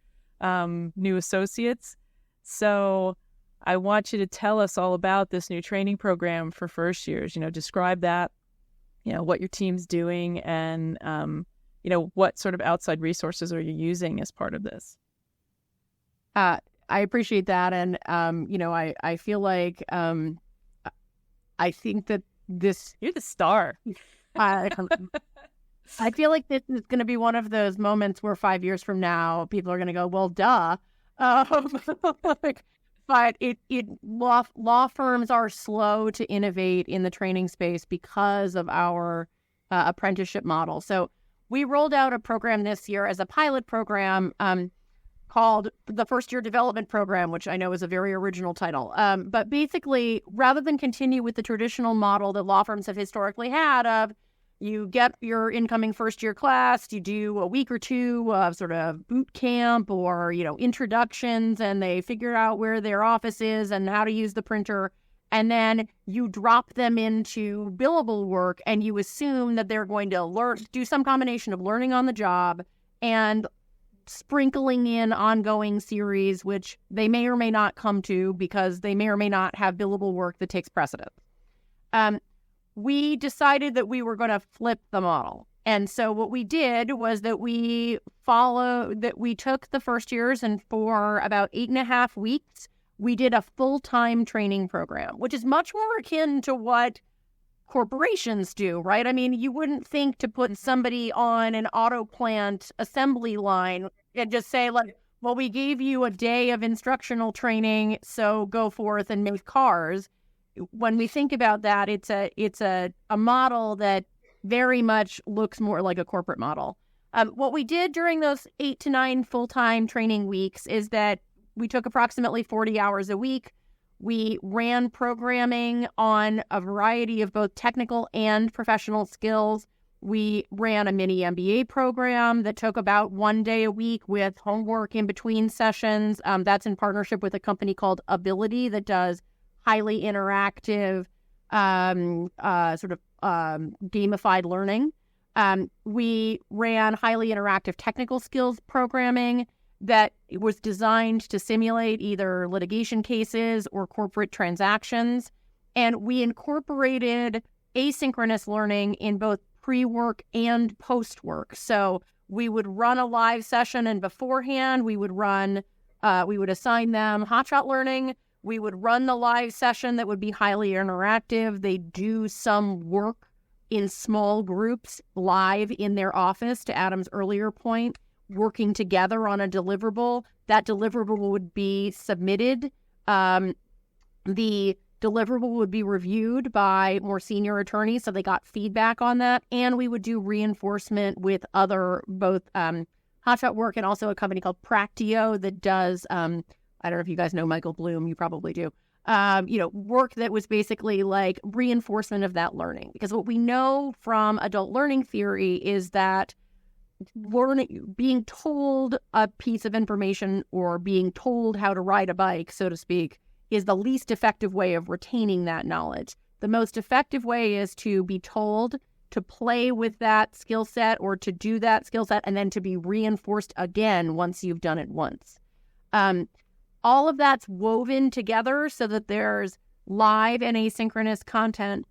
new associates. So I want you to tell us all about this new training program for first years. Describe that, what your team's doing, and, what sort of outside resources are you using as part of this? I appreciate that. And, I feel like I think that this... You're the star. I feel like this is going to be one of those moments where 5 years from now, people are going to go, well, duh. But law firms are slow to innovate in the training space because of our apprenticeship model. So we rolled out a program this year as a pilot program called the First Year Development Program, which I know is a very original title. But basically, rather than continue with the traditional model that law firms have historically had of you get your incoming first-year class, you do a week or two of sort of boot camp or, introductions, and they figure out where their office is and how to use the printer, and then you drop them into billable work, and you assume that they're going to do some combination of learning on the job and sprinkling in ongoing series, which they may or may not come to because they may or may not have billable work that takes precedence. We decided that we were going to flip the model. And so what we did was that we took the first years, and for about 8.5 weeks, we did a full-time training program, which is much more akin to what corporations do, right? I mean, you wouldn't think to put somebody on an auto plant assembly line and just say, well, we gave you a day of instructional training, so go forth and make cars. When we think about that, it's a model that very much looks more like a corporate model. What we did during those 8 to 9 full-time training weeks is that we took approximately 40 hours a week. We ran programming on a variety of both technical and professional skills. We ran a mini MBA program that took about 1 day a week with homework in between sessions. That's in partnership with a company called Ability that does highly interactive, gamified learning. We ran highly interactive technical skills programming that was designed to simulate either litigation cases or corporate transactions. And we incorporated asynchronous learning in both pre-work and post-work. So we would run a live session, and beforehand we would assign them Hotshot learning. We would run the live session that would be highly interactive. They do some work in small groups live in their office, to Adam's earlier point, working together on a deliverable. That deliverable would be submitted. The deliverable would be reviewed by more senior attorneys, so they got feedback on that. And we would do reinforcement with other, both Hotshot work and also a company called Practio that does... I don't know if you guys know Michael Bloom. You probably do. Work that was basically like reinforcement of that learning. Because what we know from adult learning theory is that being told a piece of information or being told how to ride a bike, so to speak, is the least effective way of retaining that knowledge. The most effective way is to be told to play with that skill set or to do that skill set and then to be reinforced again once you've done it once. All of that's woven together so that there's live and asynchronous content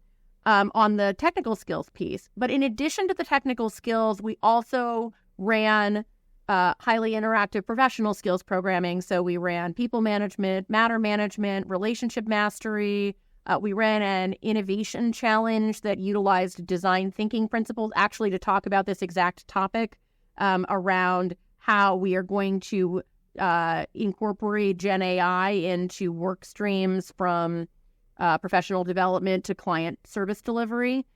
on the technical skills piece. But in addition to the technical skills, we also ran highly interactive professional skills programming. So we ran people management, matter management, relationship mastery. We ran an innovation challenge that utilized design thinking principles actually to talk about this exact topic around how we are going to incorporate Gen AI into work streams from professional development to client service delivery.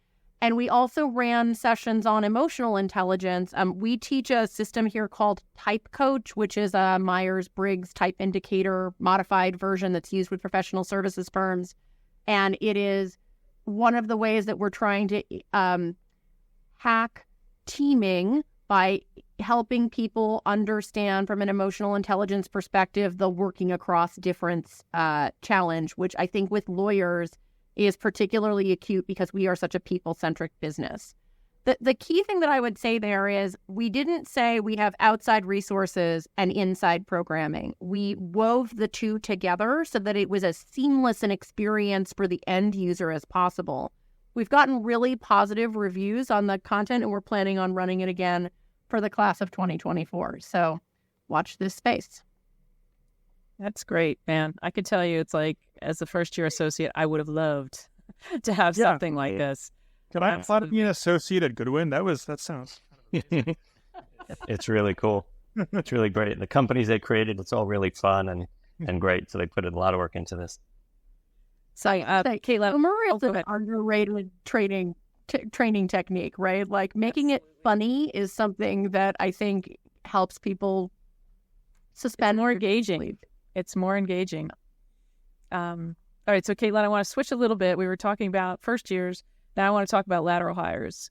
And we also ran sessions on emotional intelligence. We teach a system here called Type Coach, which is a Myers-Briggs type indicator modified version that's used with professional services firms. And it is one of the ways that we're trying to hack teaming by helping people understand from an emotional intelligence perspective the working across difference challenge, which I think with lawyers is particularly acute because we are such a people-centric business. The key thing that I would say there is we didn't say we have outside resources and inside programming. We wove the two together so that it was as seamless an experience for the end user as possible. We've gotten really positive reviews on the content, and we're planning on running it again for the class of 2024. So watch this space. That's great, man. I could tell you it's like, as a first-year associate, I would have loved to have something like this. Could I apply to be an associate at Goodwin? That sounds... It's really cool. It's really great. The companies they created, it's all really fun and great. So they put a lot of work into this. So, Caitlin, humor is an underrated training technique, right? Like making it funny is something that I think helps people suspend. More engaging. It's more engaging. All right, so Caitlin, I want to switch a little bit. We were talking about first years. Now I want to talk about lateral hires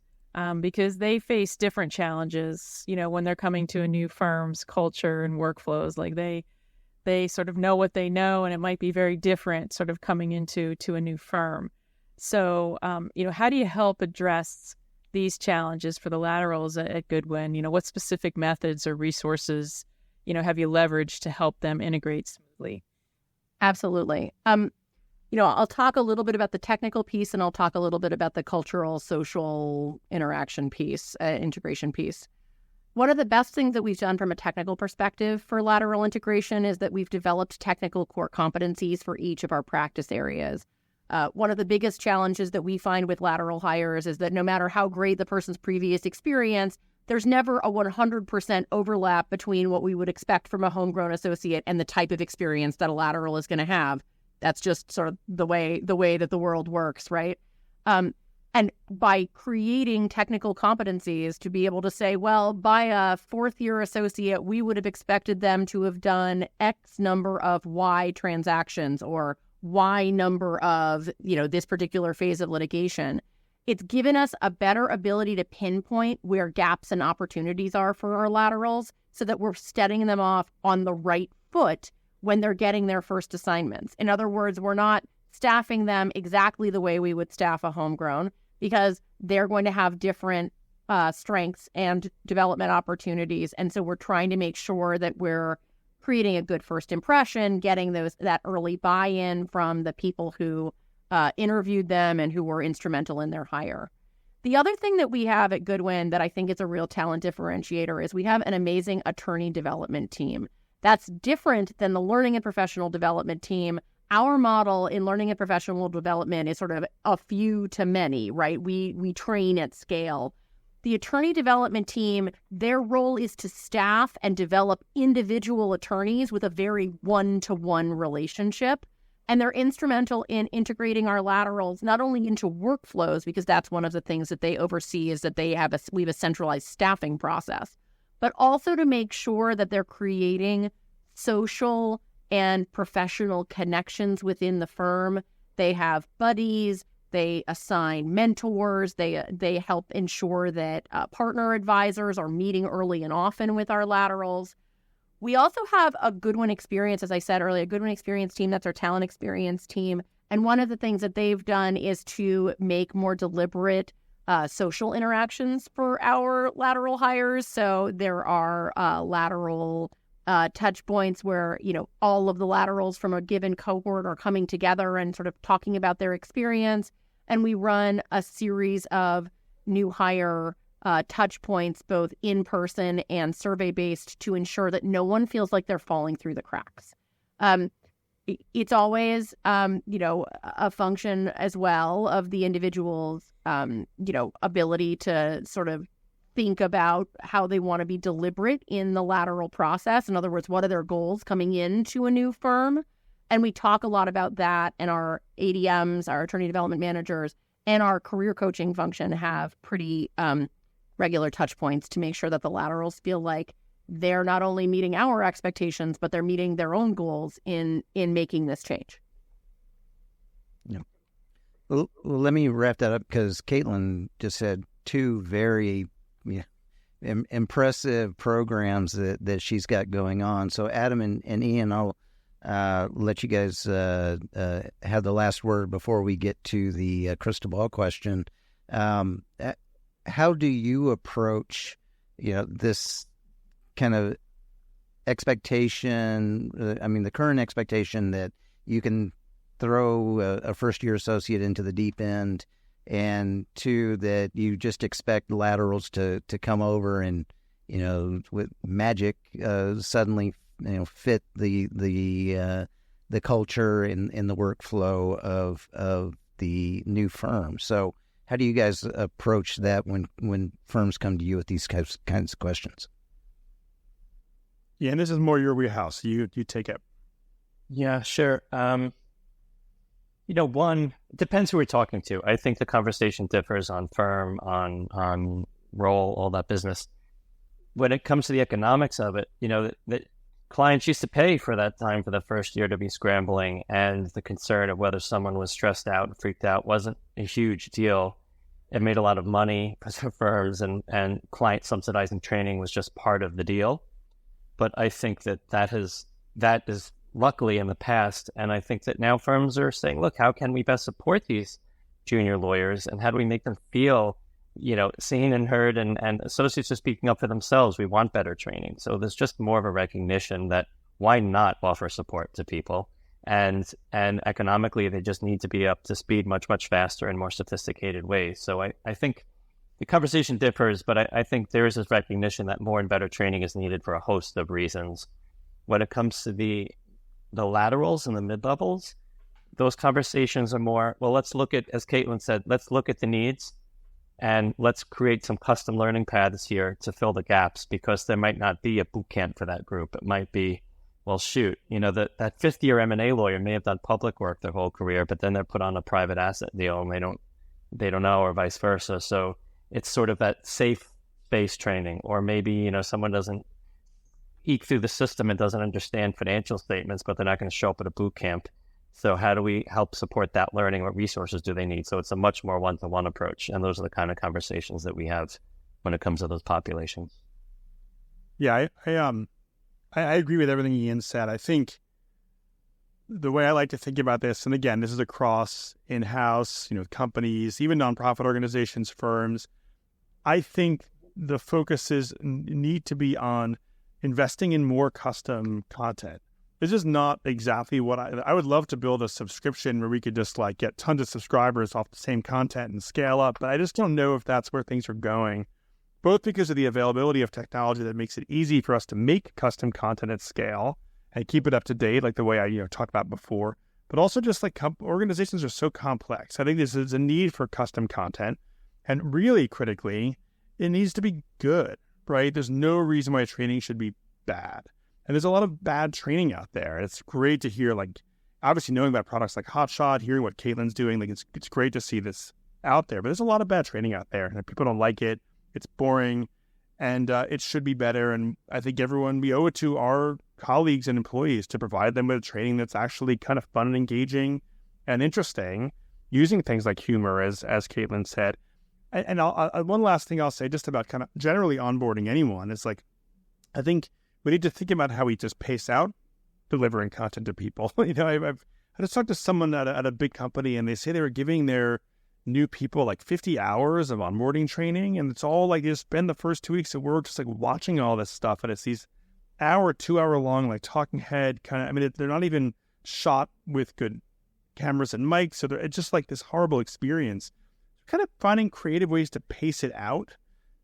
because they face different challenges, when they're coming to a new firm's culture and workflows. Like they sort of know what they know, and it might be very different sort of coming into a new firm. So, how do you help address these challenges for the laterals at Goodwin? What specific methods or resources, have you leveraged to help them integrate smoothly? Absolutely. I'll talk a little bit about the technical piece, and I'll talk a little bit about the cultural, social interaction piece, integration piece. One of the best things that we've done from a technical perspective for lateral integration is that we've developed technical core competencies for each of our practice areas. One of the biggest challenges that we find with lateral hires is that no matter how great the person's previous experience, there's never a 100% overlap between what we would expect from a homegrown associate and the type of experience that a lateral is going to have. That's just sort of the way that the world works, right? And by creating technical competencies to be able to say, well, by a fourth-year associate, we would have expected them to have done X number of Y transactions or Y number of, this particular phase of litigation. It's given us a better ability to pinpoint where gaps and opportunities are for our laterals so that we're setting them off on the right foot when they're getting their first assignments. In other words, we're not staffing them exactly the way we would staff a homegrown because they're going to have different strengths and development opportunities. And so we're trying to make sure that we're creating a good first impression, getting that early buy-in from the people who interviewed them and who were instrumental in their hire. The other thing that we have at Goodwin that I think is a real talent differentiator is we have an amazing attorney development team. That's different than the learning and professional development team. Our model in learning and professional development is sort of a few to many, right? We train at scale. The attorney development team, their role is to staff and develop individual attorneys with a very one-to-one relationship. And they're instrumental in integrating our laterals, not only into workflows, because that's one of the things that they oversee is that we have a centralized staffing process, but also to make sure that they're creating social and professional connections within the firm. They have buddies, they assign mentors, they help ensure that partner advisors are meeting early and often with our laterals. We also have a Goodwin Experience, as I said earlier, a Goodwin Experience team. That's our talent experience team. And one of the things that they've done is to make more deliberate social interactions for our lateral hires. So there are lateral touch points where, all of the laterals from a given cohort are coming together and sort of talking about their experience. And we run a series of new hire touch points, both in person and survey based, to ensure that no one feels like they're falling through the cracks. It's always, a function as well of the individual's, ability to sort of think about how they want to be deliberate in the lateral process. In other words, what are their goals coming into a new firm? And we talk a lot about that, and our ADMs, our attorney development managers, and our career coaching function have pretty regular touch points to make sure that the laterals feel like they're not only meeting our expectations, but they're meeting their own goals in making this change. Yeah. Well, let me wrap that up because Caitlin just said two very impressive programs that she's got going on. So Adam and Ian, I'll let you guys have the last word before we get to the crystal ball question. How do you approach, this kind of expectation? The current expectation that you can throw a first-year associate into the deep end, and two, that you just expect laterals to come over and, with magic, suddenly, fit the culture and the workflow of the new firm. So how do you guys approach that when firms come to you with these kinds of questions? Yeah, and this is more your wheelhouse. You take it. Yeah, sure. One, it depends who we're talking to. I think the conversation differs on firm, on role, all that business. When it comes to the economics of it, the clients used to pay for that time for the first year to be scrambling, and the concern of whether someone was stressed out and freaked out wasn't a huge deal. It made a lot of money for firms, and client subsidizing training was just part of the deal. But I think that is luckily in the past, and I think that now firms are saying, look, how can we best support these junior lawyers, and how do we make them feel, seen and heard, and associates are speaking up for themselves. We want better training. So there's just more of a recognition that why not offer support to people, and economically they just need to be up to speed much, much faster in more sophisticated ways. So I think the conversation differs, but I think there is this recognition that more and better training is needed for a host of reasons. When it comes to the laterals and the mid-levels, those conversations are more, well, let's look at, as Caitlin said, let's look at the needs and let's create some custom learning paths here to fill the gaps, because there might not be a boot camp for that group. It might be, well, shoot, that fifth-year M&A lawyer may have done public work their whole career, but then they're put on a private asset deal and they don't know, or vice versa. So it's sort of that safe space training, or maybe, someone doesn't eke through the system and doesn't understand financial statements, but they're not going to show up at a boot camp. So how do we help support that learning? What resources do they need? So it's a much more one-to-one approach. And those are the kind of conversations that we have when it comes to those populations. Yeah, I agree with everything Ian said. I think the way I like to think about this, and again, this is across in-house, companies, even nonprofit organizations, firms, I think the focuses need to be on investing in more custom content. This is not exactly what I would love to build a subscription where we could just get tons of subscribers off the same content and scale up, but I just don't know if that's where things are going, both because of the availability of technology that makes it easy for us to make custom content at scale and keep it up to date, like the way I talked about before, but also just organizations are so complex. I think this is a need for custom content, and really critically, it needs to be good, right? There's no reason why training should be bad. And there's a lot of bad training out there. It's great to hear, obviously knowing about products like Hotshot, hearing what Caitlin's doing, it's great to see this out there. But there's a lot of bad training out there, and people don't like it. It's boring, and it should be better. And I think we owe it to our colleagues and employees to provide them with training that's actually kind of fun and engaging and interesting, using things like humor, as Caitlin said. And one last thing I'll say just about kind of generally onboarding anyone is I think we need to think about how we just pace out delivering content to people. I just talked to someone at a big company, and they say they were giving their new people 50 hours of onboarding training, and it's all they just spend the first 2 weeks at work just watching all this stuff, and it's these 2-hour long talking head kind of. They're not even shot with good cameras and mics, so it's just this horrible experience. Kind of finding creative ways to pace it out,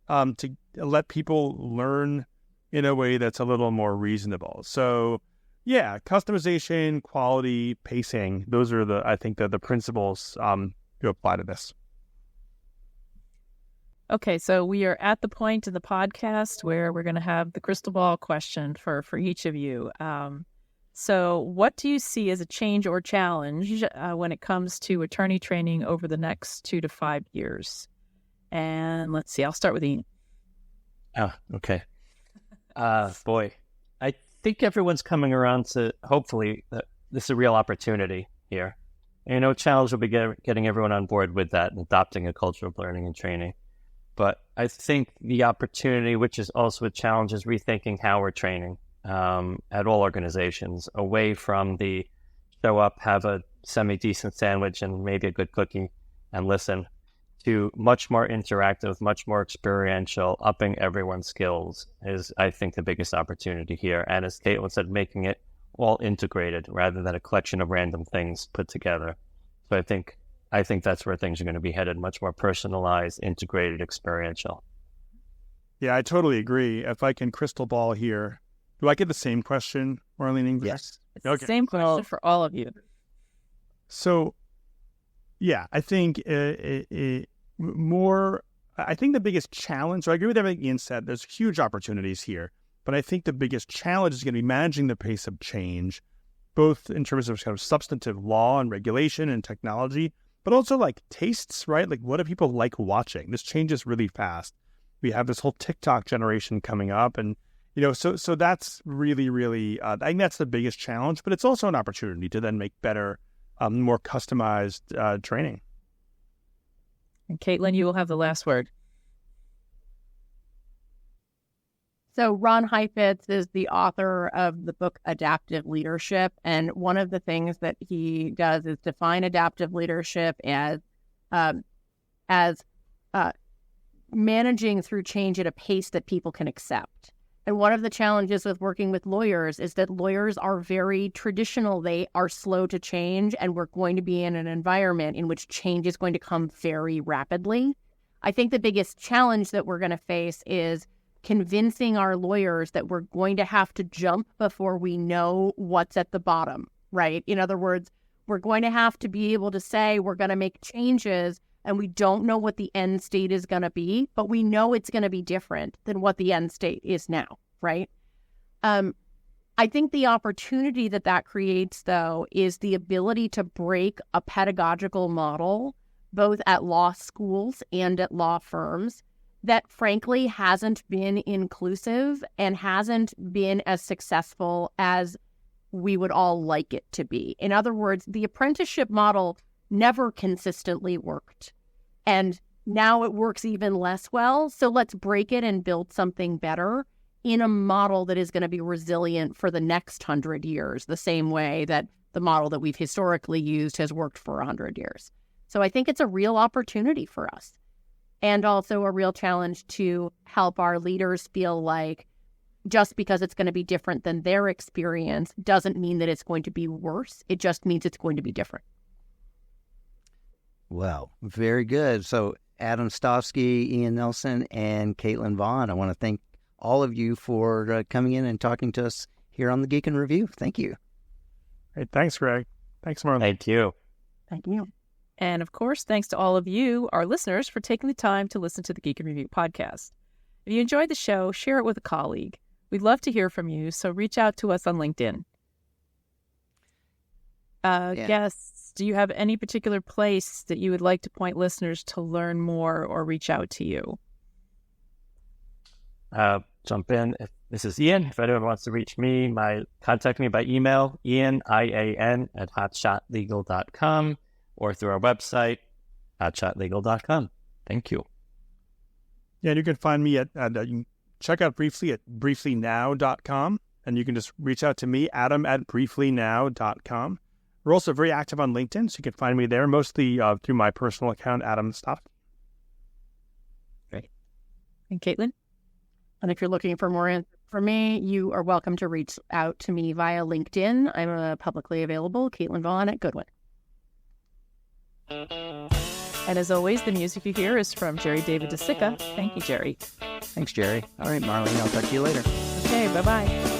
to let people learn in a way that's a little more reasonable. So yeah, customization, quality, pacing, those are I think the principles to apply to this. Okay, so we are at the point in the podcast where we're going to have the crystal ball question for each of you. So what do you see as a change or challenge when it comes to attorney training over the next 2 to 5 years? And let's see, I'll start with Ian. Oh, okay. Boy, I think everyone's coming around to, hopefully, this is a real opportunity here. And, challenge will be getting everyone on board with that and adopting a culture of learning and training. But I think the opportunity, which is also a challenge, is rethinking how we're training at all organizations, away from the show up, have a semi-decent sandwich and maybe a good cookie and listen, to much more interactive, much more experiential, upping everyone's skills is, I think, the biggest opportunity here. And as Caitlin said, making it all integrated rather than a collection of random things put together. So I think that's where things are going to be headed, much more personalized, integrated, experiential. Yeah, I totally agree. If I can crystal ball here, do I get the same question, Marlene? Yes. It's the same question for all of you. So, yeah, I think I think the biggest challenge, so I agree with everything Ian said, there's huge opportunities here, but I think the biggest challenge is going to be managing the pace of change, both in terms of kind of substantive law and regulation and technology, but also like tastes, right? Like, what do people like watching? This changes really fast. We have this whole TikTok generation coming up, and so that's really, really, I think that's the biggest challenge, but it's also an opportunity to then make better, more customized training. And Caitlin, you will have the last word. So Ron Heifetz is the author of the book Adaptive Leadership. And one of the things that he does is define adaptive leadership as managing through change at a pace that people can accept. And one of the challenges with working with lawyers is that lawyers are very traditional. They are slow to change, and we're going to be in an environment in which change is going to come very rapidly. I think the biggest challenge that we're going to face is convincing our lawyers that we're going to have to jump before we know what's at the bottom, right? In other words, we're going to have to be able to say we're going to make changes and we don't know what the end state is going to be, but we know it's going to be different than what the end state is now, right? I think the opportunity that creates, though, is the ability to break a pedagogical model, both at law schools and at law firms, that frankly hasn't been inclusive and hasn't been as successful as we would all like it to be. In other words, the apprenticeship model never consistently worked. And now it works even less well. So let's break it and build something better in a model that is going to be resilient for the next 100 years, the same way that the model that we've historically used has worked for 100 years. So I think it's a real opportunity for us. And also a real challenge to help our leaders feel like just because it's going to be different than their experience doesn't mean that it's going to be worse. It just means it's going to be different. Well, very good. So Adam Stofsky, Ian Nelson, and Caitlin Vaughn, I want to thank all of you for coming in and talking to us here on the Geek in Review. Thank you. Hey, thanks, Greg. Thanks, Marlene. Thank you. Thank you. And of course, thanks to all of you, our listeners, for taking the time to listen to the Geek in Review podcast. If you enjoyed the show, share it with a colleague. We'd love to hear from you, so reach out to us on LinkedIn. Guests, do you have any particular place that you would like to point listeners to learn more or reach out to you? Jump in. This is Ian. If anyone wants to reach me, contact me by email, Ian, IAN, at hotshotlegal.com. or through our website, hotshotlegal.com. Thank you. Yeah, and you can find me you can check out Briefly at brieflynow.com, and you can just reach out to me, Adam, at brieflynow.com. We're also very active on LinkedIn, so you can find me there, mostly through my personal account, Adam Stofsky. Great. And Caitlin? And if you're looking for more info from me, you are welcome to reach out to me via LinkedIn. I'm publicly available, Caitlin Vaughn at Goodwin. And as always, the music you hear is from Jerry David DeSica. Thank you, Jerry. Thanks, Jerry. All right, Marlene, I'll talk to you later. Okay, bye-bye.